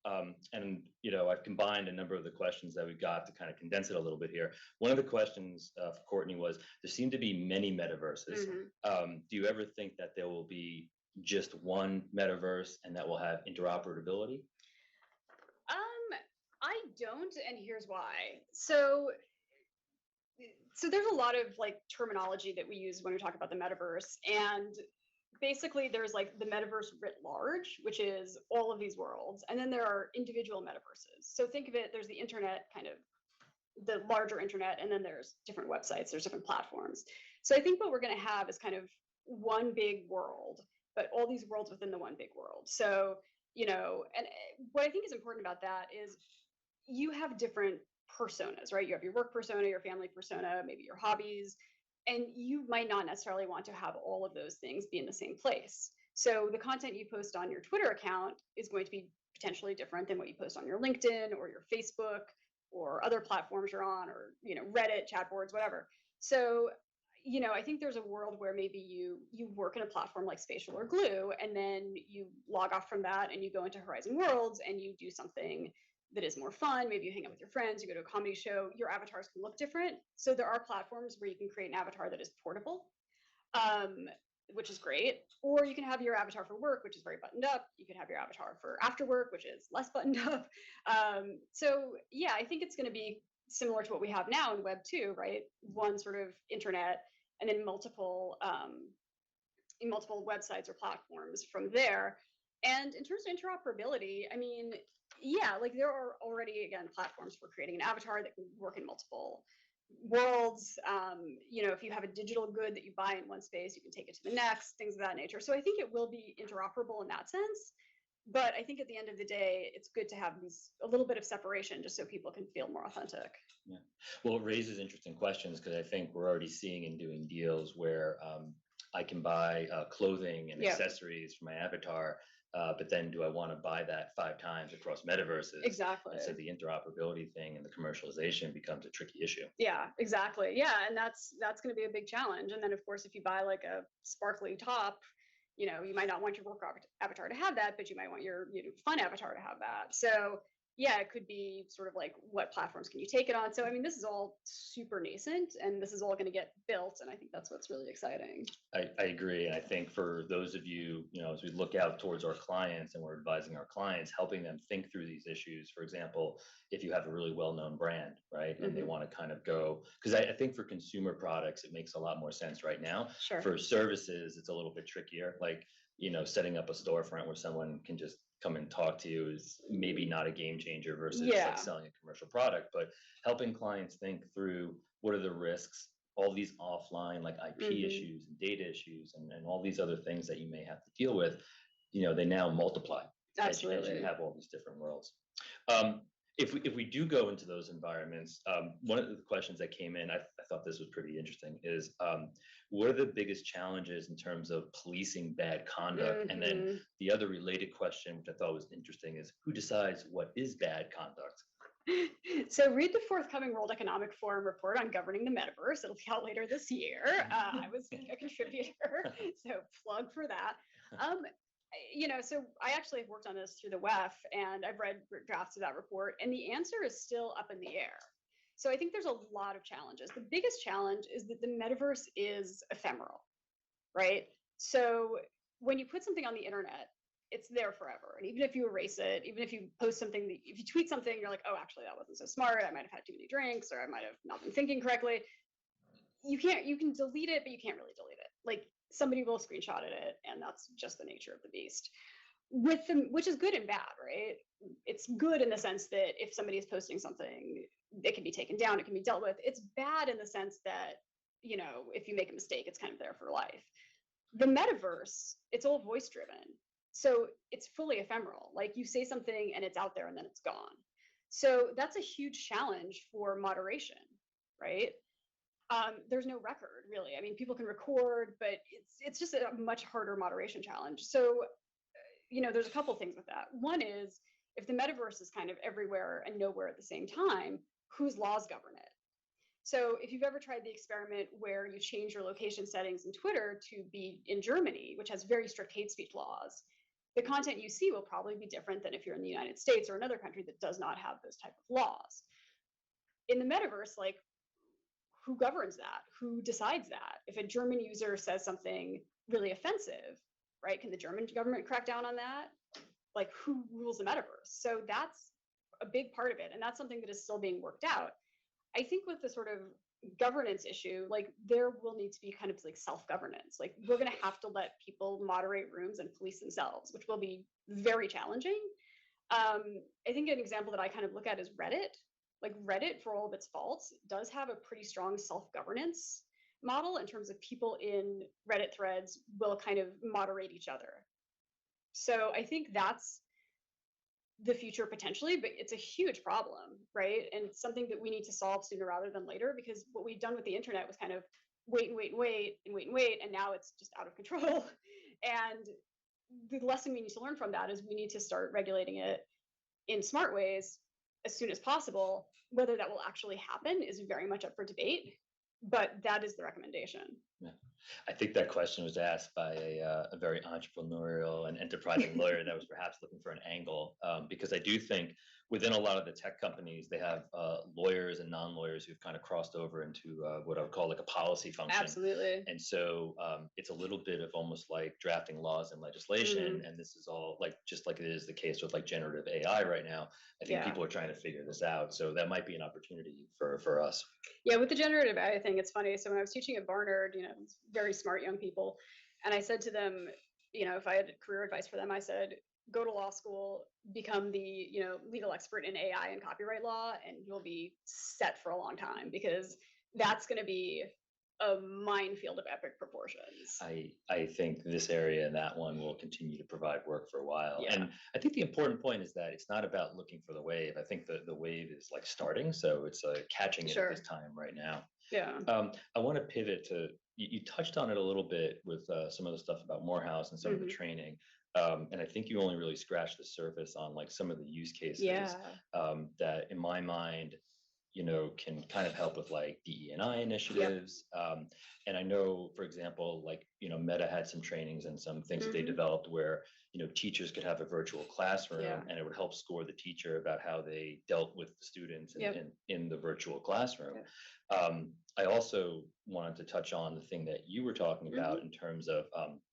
and I've combined a number of the questions that we've got to kind of condense it a little bit here. One of the questions for Courtney was, there seem to be many metaverses. Do you ever think that there will be just one metaverse and that will have interoperability? I don't, and here's why. So there's a lot of like terminology that we use when we talk about the metaverse, and basically there's like the metaverse writ large, which is all of these worlds, and then there are individual metaverses. So think of it, there's the internet, kind of the larger internet, and then there's different websites, there's different platforms. So I think what we're going to have is kind of one big world, but all these worlds within the one big world. So and what I think is important about that is you have different personas, right? You have your work persona, your family persona, maybe your hobbies, and you might not necessarily want to have all of those things be in the same place. So the content you post on your Twitter account is going to be potentially different than what you post on your LinkedIn or your Facebook or other platforms you're on, or Reddit, chat boards, whatever. So I think there's a world where maybe you work in a platform like Spatial or Glue, and then you log off from that and you go into Horizon Worlds and you do something that is more fun. Maybe you hang out with your friends, you go to a comedy show, your avatars can look different. So there are platforms where you can create an avatar that is portable, which is great. Or you can have your avatar for work, which is very buttoned up. You can have your avatar for after work, which is less buttoned up. So yeah, I think it's going to be similar to what we have now in Web 2, right? One sort of internet, and then multiple websites or platforms from there. And in terms of interoperability, I mean, yeah, like there are already, again, platforms for creating an avatar that can work in multiple worlds. If you have a digital good that you buy in one space, you can take it to the next, things of that nature. So I think it will be interoperable in that sense. But I think at the end of the day, it's good to have a little bit of separation just so people can feel more authentic. Yeah. Well, it raises interesting questions, because I think we're already seeing and doing deals where I can buy clothing and accessories for my avatar, but then do I want to buy that 5 times across metaverses? Exactly. And so the interoperability thing and the commercialization becomes a tricky issue. Yeah, exactly. Yeah, and that's going to be a big challenge. And then, of course, if you buy like a sparkly top, you might not want your work avatar to have that, but you might want your fun avatar to have that. So yeah, it could be sort of like, what platforms can you take it on? So I mean, this is all super nascent, and this is all going to get built, and I think that's what's really exciting. I agree. And I think for those of you, as we look out towards our clients and we're advising our clients, helping them think through these issues. For example, if you have a really well-known brand, right, and they want to kind of go, because I think for consumer products, it makes a lot more sense right now. Sure. For services, it's a little bit trickier. Like, setting up a storefront where someone can just come and talk to you is maybe not a game changer versus like selling a commercial product. But helping clients think through, what are the risks, all these offline like IP issues and data issues and all these other things that you may have to deal with, they now multiply. Absolutely. As you have all these different worlds. If we do go into those environments, one of the questions that came in, I thought this was pretty interesting, is what are the biggest challenges in terms of policing bad conduct? And then the other related question, which I thought was interesting, is who decides what is bad conduct? So read the forthcoming World Economic Forum report on governing the metaverse. It'll be out later this year. I was a contributor, so plug for that. So I actually have worked on this through the WEF, and I've read drafts of that report, and the answer is still up in the air. So I think there's a lot of challenges. The biggest challenge is that the metaverse is ephemeral, right? So when you put something on the internet, it's there forever. And even if you erase it, even if you post something, if you tweet something, you're like, oh, actually, that wasn't so smart. I might have had too many drinks, or I might have not been thinking correctly. You can delete it, but you can't really delete it. Like, somebody will screenshot it, and that's just the nature of the beast. With them, which is good and bad, right? It's good in the sense that if somebody is posting something, it can be taken down, it can be dealt with. It's bad in the sense that, if you make a mistake, it's kind of there for life. The metaverse, it's all voice driven. So it's fully ephemeral. Like, you say something and it's out there and then it's gone. So that's a huge challenge for moderation, right? There's no record, really. I mean, people can record, but it's just a much harder moderation challenge. So, there's a couple things with that. One is, if the metaverse is kind of everywhere and nowhere at the same time, whose laws govern it? So if you've ever tried the experiment where you change your location settings in Twitter to be in Germany, which has very strict hate speech laws, the content you see will probably be different than if you're in the United States or another country that does not have those type of laws. In the metaverse, like, who governs that? Who decides that? If a German user says something really offensive, right, can the German government crack down on that? Like, who rules the metaverse? So that's a big part of it. And that's something that is still being worked out. I think with the sort of governance issue, like, there will need to be kind of like self-governance. Like, we're going to have to let people moderate rooms and police themselves, which will be very challenging. I think an example that I kind of look at is Reddit. Like, Reddit, for all of its faults, does have a pretty strong self-governance model in terms of people in Reddit threads will kind of moderate each other. So I think that's the future potentially, but it's a huge problem, right? And it's something that we need to solve sooner rather than later, because what we've done with the internet was kind of wait and wait and wait and wait and wait, and now it's just out of control. And the lesson we need to learn from that is we need to start regulating it in smart ways as soon as possible. Whether that will actually happen is very much up for debate, but that is the recommendation. Yeah. I think that question was asked by a very entrepreneurial and enterprising lawyer that was perhaps looking for an angle, because I do think within a lot of the tech companies, they have lawyers and non-lawyers who've kind of crossed over into what I would call like a policy function. Absolutely. And so it's a little bit of almost like drafting laws and legislation. And this is all like, just like it is the case with like generative AI right now. I think people are trying to figure this out. So that might be an opportunity for us. Yeah, with the generative AI thing, it's funny. So when I was teaching at Barnard, very smart young people, and I said to them, if I had career advice for them, I said, go to law school, become the legal expert in AI and copyright law, and you'll be set for a long time, because that's going to be a minefield of epic proportions. I think this area and that one will continue to provide work for a while. Yeah. And I think the important point is that it's not about looking for the wave. I think the wave is like starting, so it's catching it at this time right now. Yeah. I want to pivot to, you touched on it a little bit with some of the stuff about Morehouse and some of the training. And I think you only really scratched the surface on like some of the use cases that in my mind, can kind of help with like DE&I initiatives. And I know, for example, like, Meta had some trainings and some things that they developed where, teachers could have a virtual classroom and it would help score the teacher about how they dealt with the students in the virtual classroom. I also wanted to touch on the thing that you were talking about in terms of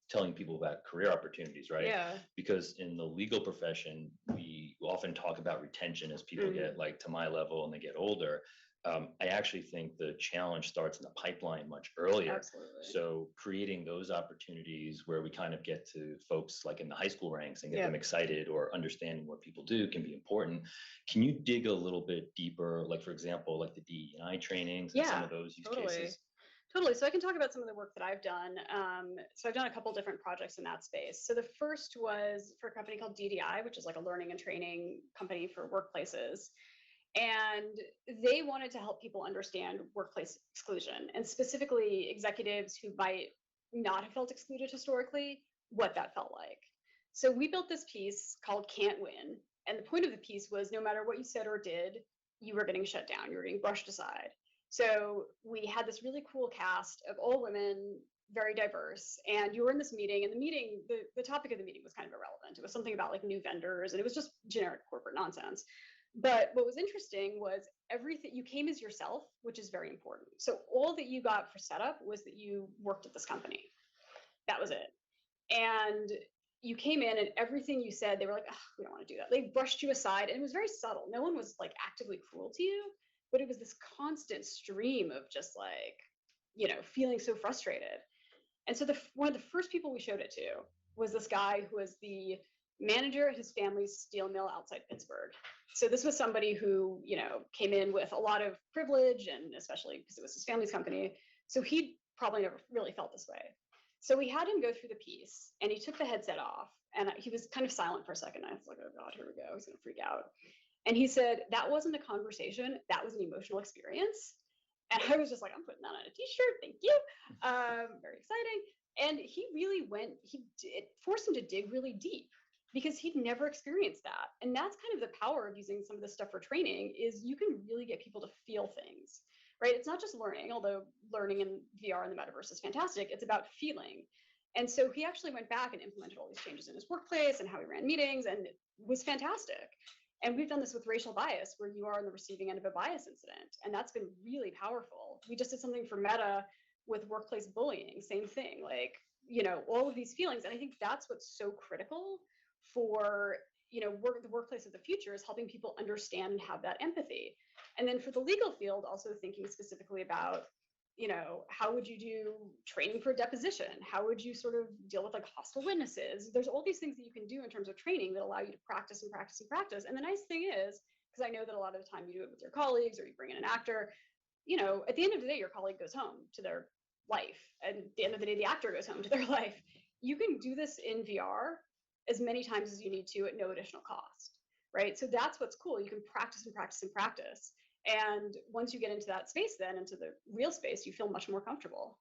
telling people about career opportunities, right? Yeah. Because in the legal profession, we often talk about retention as people get like to my level and they get older. I actually think the challenge starts in the pipeline much earlier. Absolutely. So creating those opportunities where we kind of get to folks like in the high school ranks and get them excited or understanding what people do can be important. Can you dig a little bit deeper, like for example, like the DE&I trainings and some of those use cases? Totally. So I can talk about some of the work that I've done. So I've done a couple different projects in that space. So the first was for a company called DDI, which is like a learning and training company for workplaces. And they wanted to help people understand workplace exclusion, and specifically executives who might not have felt excluded historically, what that felt like. So we built this piece called Can't Win. And the point of the piece was no matter what you said or did, you were getting shut down, you were getting brushed aside. So we had this really cool cast of all women, very diverse, and you were in this meeting, and the topic of the meeting was kind of irrelevant. It was something about like new vendors, and it was just generic corporate nonsense. But what was interesting was everything, you came as yourself, which is very important. So all that you got for setup was that you worked at this company. That was it. And you came in and everything you said, they were like, oh, we don't want to do that. They brushed you aside, and it was very subtle. No one was like actively cruel to you, but it was this constant stream of just like, feeling so frustrated. And so one of the first people we showed it to was this guy who was the manager at his family's steel mill outside Pittsburgh. So this was somebody who, came in with a lot of privilege, and especially because it was his family's company. So he probably never really felt this way. So we had him go through the piece, and he took the headset off, and he was kind of silent for a second. I was like, oh God, here we go. He's going to freak out. And he said, that wasn't a conversation. That was an emotional experience. And I was just like, I'm putting that on a t-shirt. Thank you. Very exciting. And he really it forced him to dig really deep because he'd never experienced that. And that's kind of the power of using some of this stuff for training, is you can really get people to feel things, right? It's not just learning, although learning in VR and the metaverse is fantastic. It's about feeling. And so he actually went back and implemented all these changes in his workplace and how he ran meetings, and it was fantastic. And we've done this with racial bias, where you are on the receiving end of a bias incident. And that's been really powerful. We just did something for Meta with workplace bullying, same thing, like, all of these feelings. And I think that's what's so critical for, the workplace of the future, is helping people understand and have that empathy. And then for the legal field, also thinking specifically about, how would you do training for a deposition? How would you sort of deal with like hostile witnesses? There's all these things that you can do in terms of training that allow you to practice and practice and practice. And the nice thing is, because I know that a lot of the time you do it with your colleagues, or you bring in an actor, at the end of the day, your colleague goes home to their life. And at the end of the day, the actor goes home to their life. You can do this in VR as many times as you need to at no additional cost, right? So that's what's cool. You can practice and practice and practice. And once you get into that space, then into the real space, you feel much more comfortable.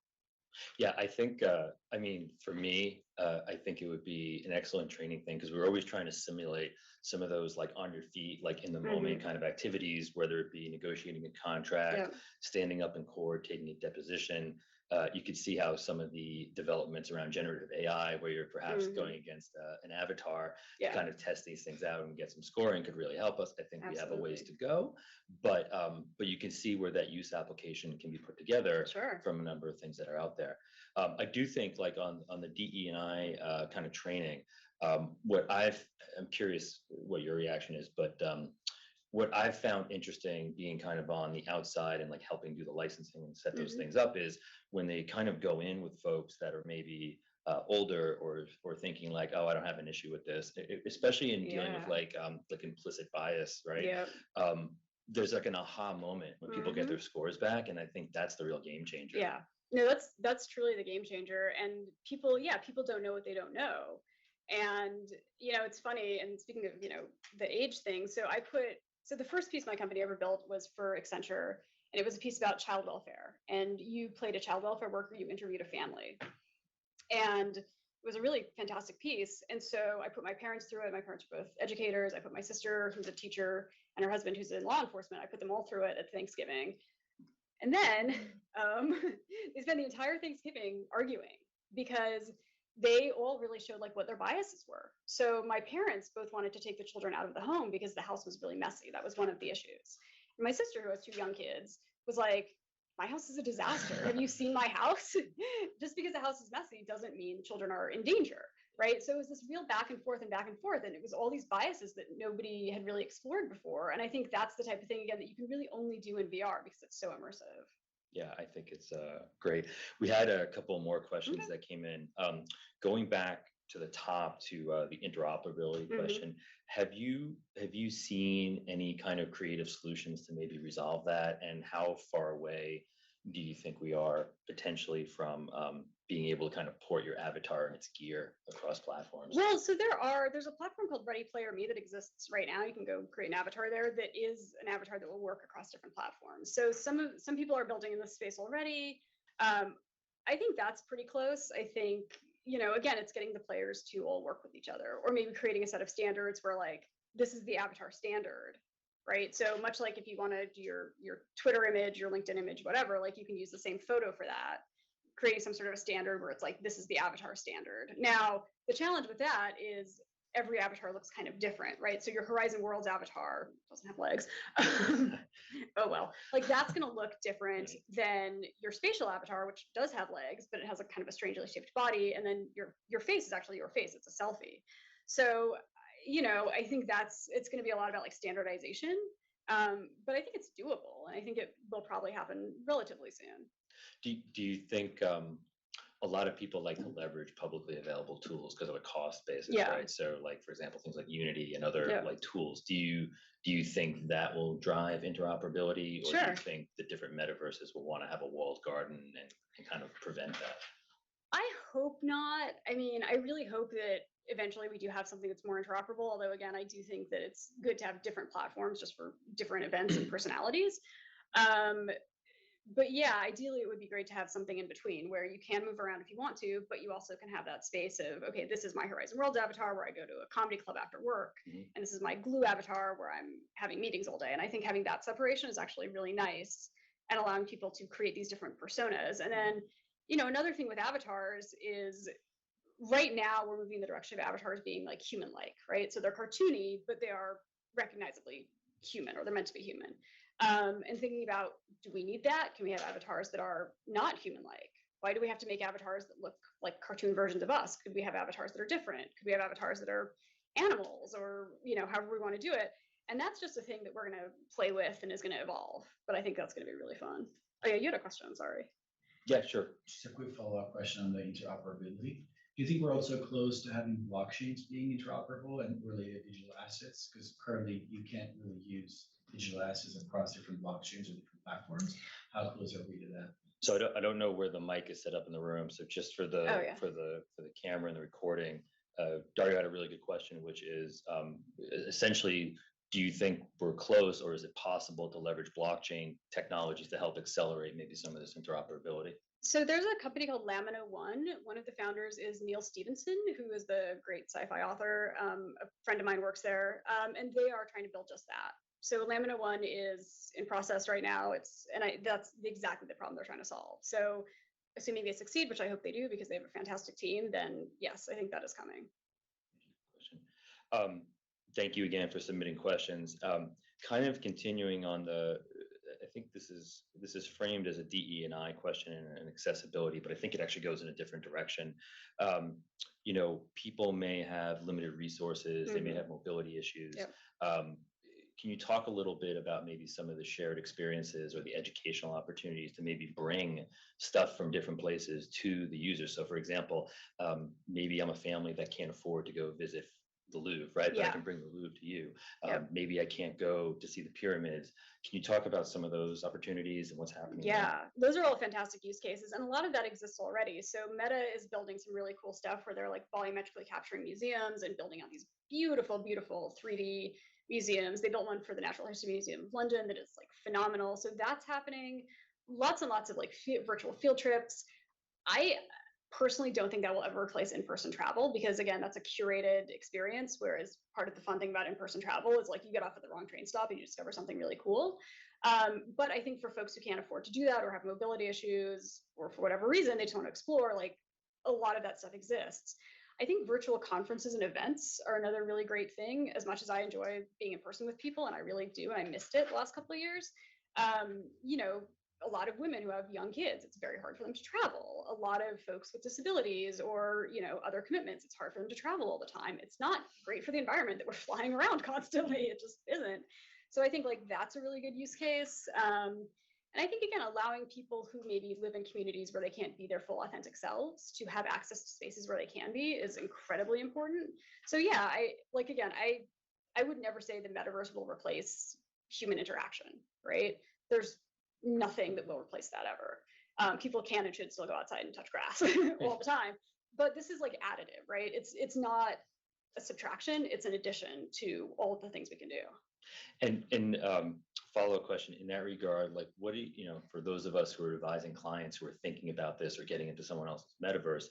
Yeah, I think, for me, I think it would be an excellent training thing, because we're always trying to simulate some of those like on your feet, like in the moment kind of activities, whether it be negotiating a contract, standing up in court, taking a deposition. You could see how some of the developments around generative AI, where you're perhaps going against an avatar, to kind of test these things out and get some scoring, could really help us. I think we have a ways to go, but you can see where that use application can be put together from a number of things that are out there. I do think, like on the DE&I kind of training, I'm curious what your reaction is, but what I've found interesting, being kind of on the outside and like helping do the licensing and set those things up, is when they kind of go in with folks that are maybe older, or thinking like, oh, I don't have an issue with this, especially in dealing with like implicit bias, right? There's like an aha moment when people get their scores back, and I think that's the real game changer. Yeah, no, that's truly the game changer. And people don't know what they don't know. And it's funny, and speaking of the age thing, so the first piece my company ever built was for Accenture, and it was a piece about child welfare. And you played a child welfare worker, you interviewed a family. And it was a really fantastic piece. And so I put my parents through it. My parents are both educators. I put my sister, who's a teacher, and her husband, who's in law enforcement. I put them all through it at Thanksgiving. And then they spent the entire Thanksgiving arguing, because they all really showed like what their biases were. So my parents both wanted to take the children out of the home because the house was really messy. That was one of the issues. And my sister, who has 2 young kids, was like, my house is a disaster. Have you seen my house? Just because the house is messy doesn't mean children are in danger, right? So it was this real back and forth, and it was all these biases that nobody had really explored before. And I think that's the type of thing, again, that you can really only do in VR because it's so immersive. Yeah, I think it's great. We had a couple more questions that came in. Going back to the top, to the interoperability question, have you seen any kind of creative solutions to maybe resolve that? And how far away do you think we are potentially from being able to kind of port your avatar and its gear across platforms? Well, so there's a platform called Ready Player Me that exists right now. You can go create an avatar there that is an avatar that will work across different platforms. So some people are building in this space already. I think that's pretty close. I think, again, it's getting the players to all work with each other, or maybe creating a set of standards where like, this is the avatar standard, right? So much like if you want to do your Twitter image, your LinkedIn image, whatever, like you can use the same photo for that, creating some sort of a standard where it's like, this is the avatar standard. Now, the challenge with that is every avatar looks kind of different, right? So your Horizon Worlds avatar doesn't have legs. Oh well, like that's going to look different than your spatial avatar, which does have legs, but it has a kind of a strangely shaped body. And then your face is actually your face. It's a selfie. So, I think it's going to be a lot about like standardization. But I think it's doable, and I think it will probably happen relatively soon. Do you think a lot of people like to leverage publicly available tools because of a cost basis, right? So, like for example, things like Unity and other like tools. Do you think that will drive interoperability, or do you think the different metaverses will want to have a walled garden and kind of prevent that? I hope not. I mean, I really hope that eventually we do have something that's more interoperable. Although, again, I do think that it's good to have different platforms just for different events and personalities. But yeah, ideally it would be great to have something in between where you can move around if you want to, but you also can have that space of, okay, this is my Horizon Worlds avatar where I go to a comedy club after work, and this is my Glue avatar where I'm having meetings all day. And I think having that separation is actually really nice and allowing people to create these different personas. And then, another thing with avatars is right now we're moving in the direction of avatars being like human-like, right? So they're cartoony, but they are recognizably human, or they're meant to be human. And thinking about, do we need that? Can we have avatars that are not human-like? Why do we have to make avatars that look like cartoon versions of us? Could we have avatars that are different? Could we have avatars that are animals, or however we want to do it? And that's just a thing that we're going to play with and is going to evolve. But I think that's going to be really fun. Oh yeah, you had a question. Sorry. Yeah, sure. Just a quick follow-up question on the interoperability. Do you think we're also close to having blockchains being interoperable and related digital assets? Because currently you can't really use digital assets across different blockchains or different platforms. How close are we to that? So I don't know where the mic is set up in the room. So just for the for the camera and the recording, Dario had a really good question, which is essentially, do you think we're close, or is it possible to leverage blockchain technologies to help accelerate maybe some of this interoperability? So there's a company called Lamina One. One of the founders is Neil Stevenson, who is the great sci-fi author. A friend of mine works there, and they are trying to build just that. So Lamina One is in process right now. That's exactly the problem they're trying to solve. So assuming they succeed, which I hope they do because they have a fantastic team, then yes, I think that is coming. Thank you again for submitting questions. Kind of continuing on I think this is framed as a DE&I question and accessibility, but I think it actually goes in a different direction. People may have limited resources, they may have mobility issues. Can you talk a little bit about maybe some of the shared experiences or the educational opportunities to maybe bring stuff from different places to the user? So for example, maybe I'm a family that can't afford to go visit the Louvre, right? But I can bring the Louvre to you. Maybe I can't go to see the pyramids. Can you talk about some of those opportunities and what's happening? Yeah, those are all fantastic use cases. And a lot of that exists already. So Meta is building some really cool stuff where they're like volumetrically capturing museums and building out these beautiful, beautiful 3D museums. They built one for the Natural History Museum of London that is like phenomenal. So that's happening. Lots and lots of like virtual field trips. I personally don't think that will ever replace in-person travel because again, that's a curated experience. Whereas part of the fun thing about in-person travel is like you get off at the wrong train stop and you discover something really cool. But I think for folks who can't afford to do that or have mobility issues or for whatever reason, they just want to explore, like a lot of that stuff exists. I think virtual conferences and events are another really great thing. As much as I enjoy being in person with people, and I really do, and I missed it the last couple of years, a lot of women who have young kids, it's very hard for them to travel. A lot of folks with disabilities or, other commitments, it's hard for them to travel all the time. It's not great for the environment that we're flying around constantly. It just isn't. So I think like that's a really good use case. And I think, again, allowing people who maybe live in communities where they can't be their full authentic selves to have access to spaces where they can be is incredibly important. So yeah, I would never say the metaverse will replace human interaction, right? There's nothing that will replace that ever. People can and should still go outside and touch grass all the time, but this is like additive, right? It's not a subtraction, it's an addition to all of the things we can do. And follow-up question in that regard, like what do you, for those of us who are advising clients who are thinking about this or getting into someone else's metaverse,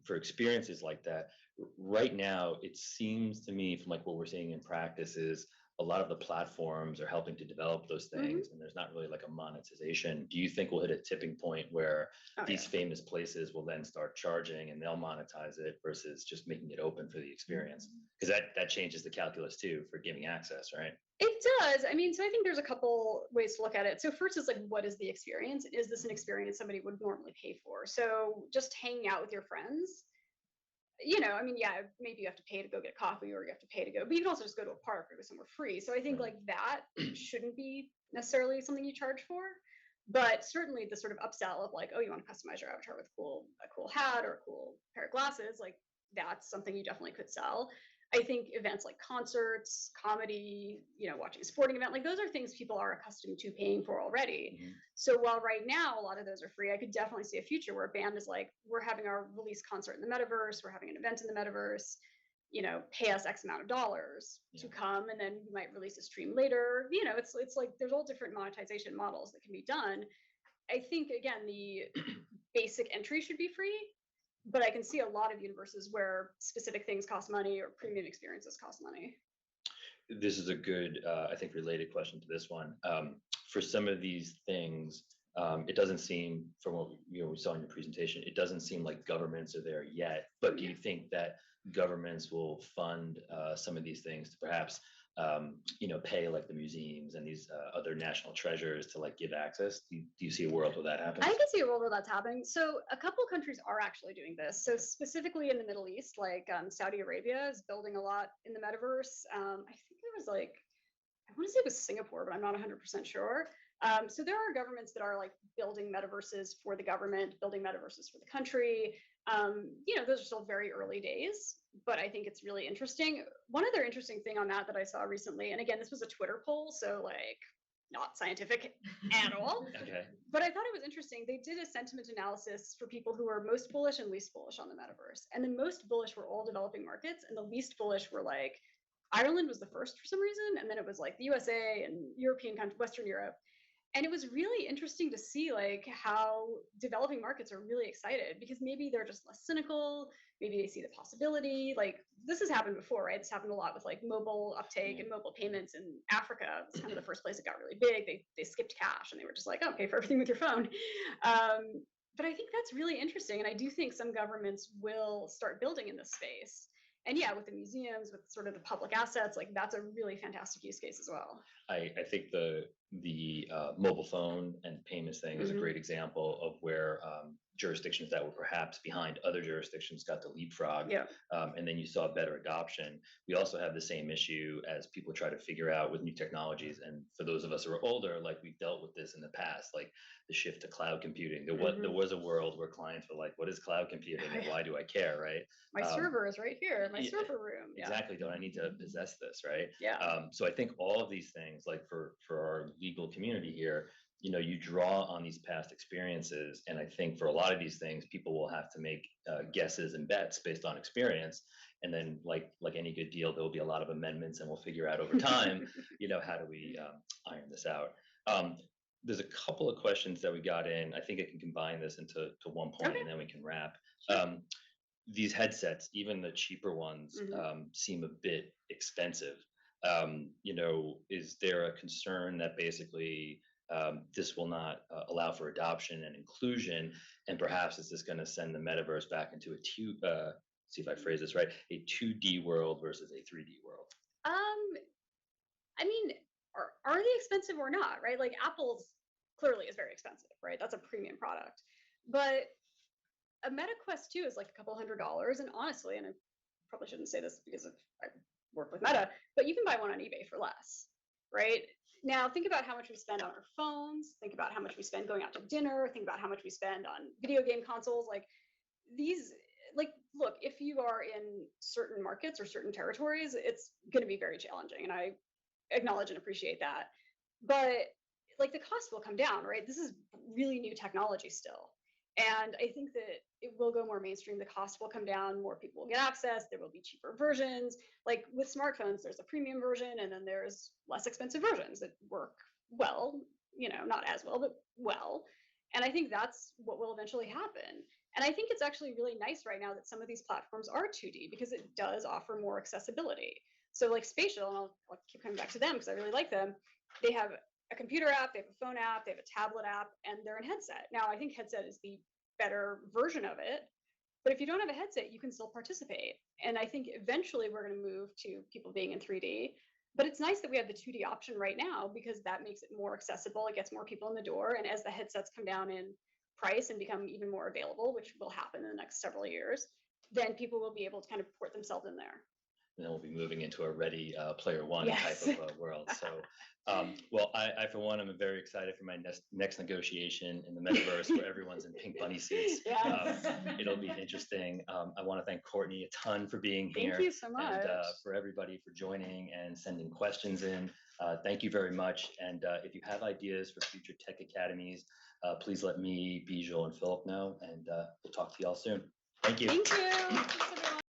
for experiences like that, right now, it seems to me from like what we're seeing in practice is a lot of the platforms are helping to develop those things, and there's not really like a monetization. Do you think we'll hit a tipping point where these famous places will then start charging and they'll monetize it versus just making it open for the experience? Because that changes the calculus too for giving access, right? It does. I mean, so I think there's a couple ways to look at it. So first is like, what is the experience? Is this an experience somebody would normally pay for? So just hanging out with your friends, I mean, yeah, maybe you have to pay to go get coffee or you have to pay to go, but you can also just go to a park or go somewhere free. So I think like that shouldn't be necessarily something you charge for. But certainly the sort of upsell of like, oh, you want to customize your avatar with a cool hat or a cool pair of glasses, like that's something you definitely could sell. I think events like concerts, comedy, watching a sporting event, like those are things people are accustomed to paying for already. So while right now a lot of those are free, I could definitely see a future where a band is like, we're having our release concert in the metaverse, we're having an event in the metaverse, pay us X amount of dollars to come, and then we might release a stream later. It's like there's all different monetization models that can be done. I think again, the basic entry should be free, but I can see a lot of universes where specific things cost money or premium experiences cost money. This is a good, I think, related question to this one. For some of these things, it doesn't seem, from what we saw in your presentation, it doesn't seem like governments are there yet. But do you think that governments will fund some of these things to perhaps pay like the museums and these other national treasures to like give access? Do you see a world where that happens? I can see a world where that's happening. So a couple of countries are actually doing this. So specifically in the Middle East, like Saudi Arabia is building a lot in the metaverse. I think there was like, I want to say it was Singapore, but I'm not 100% sure. So there are governments that are like building metaverses for the government, building metaverses for the country. Those are still very early days, but I think it's really interesting. One other interesting thing on that I saw recently, and again, this was a Twitter poll, so like not scientific at all. Okay. But I thought it was interesting. They did a sentiment analysis for people who were most bullish and least bullish on the metaverse. And the most bullish were all developing markets, and the least bullish were like Ireland was the first for some reason, and then it was like the USA and European countries, Western Europe. And it was really interesting to see like how developing markets are really excited because maybe they're just less cynical. Maybe they see the possibility. Like this has happened before, right? It's happened a lot with like mobile uptake and mobile payments in Africa. It's kind of the first place it got really big. They skipped cash and they were just like, oh, pay for everything with your phone. But I think that's really interesting. And I do think some governments will start building in this space. And yeah, with the museums, with sort of the public assets, like that's a really fantastic use case as well. I think the mobile phone and payments thing is a great example of where jurisdictions that were perhaps behind other jurisdictions got to leapfrog. Yeah. And then you saw better adoption. We also have the same issue as people try to figure out with new technologies. And for those of us who are older, like we've dealt with this in the past, like the shift to cloud computing. There was a world where clients were like, what is cloud computing and why do I care, right? My server is right here, my server room. Yeah. Exactly. Don't I need to possess this, right? Yeah. So I think all of these things, like for our legal community here, you draw on these past experiences. And I think for a lot of these things, people will have to make guesses and bets based on experience. And then like any good deal, there will be a lot of amendments and we'll figure out over time, how do we iron this out? There's a couple of questions that we got in. I think I can combine this into one point and then we can wrap. Sure. These headsets, even the cheaper ones, seem a bit expensive. Is there a concern that basically this will not allow for adoption and inclusion, and perhaps is this going to send the metaverse back into see if I phrase this right, a 2D world versus a 3D world? I mean, are they expensive or not, right? Like Apple's clearly is very expensive, right? That's a premium product, but a Meta Quest 2 is like a couple $100s, and honestly, and I probably shouldn't say this because I work with Meta, but you can buy one on eBay for less, right? Now, think about how much we spend on our phones, think about how much we spend going out to dinner, think about how much we spend on video game consoles. Like these, like, look, if you are in certain markets or certain territories, it's going to be very challenging, and I acknowledge and appreciate that. But like the cost will come down, right? This is really new technology still. And I think that it will go more mainstream. The cost will come down, more people will get access, there will be cheaper versions. Like with smartphones, there's a premium version and then there's less expensive versions that work well, not as well, but well. And I think that's what will eventually happen. And I think it's actually really nice right now that some of these platforms are 2D because it does offer more accessibility. So like Spatial, and I'll keep coming back to them because I really like them. They have a computer app, they have a phone app, they have a tablet app, and they're in headset. Now, I think headset is the better version of it. But if you don't have a headset, you can still participate. And I think eventually we're going to move to people being in 3D. But it's nice that we have the 2D option right now because that makes it more accessible. It gets more people in the door. And as the headsets come down in price and become even more available, which will happen in the next several years, then people will be able to kind of port themselves in there. And then we'll be moving into a Ready Player One Yes. type of world. So, well, I for one, I'm very excited for my next negotiation in the metaverse where everyone's in pink bunny suits. Yes. It'll be interesting. I want to thank Courtney a ton for being here. Thank you so much. And for everybody for joining and sending questions in. Thank you very much. And if you have ideas for future tech academies, please let me, Bijal, and Philip know. And we'll talk to y'all soon. Thank you. Thank you.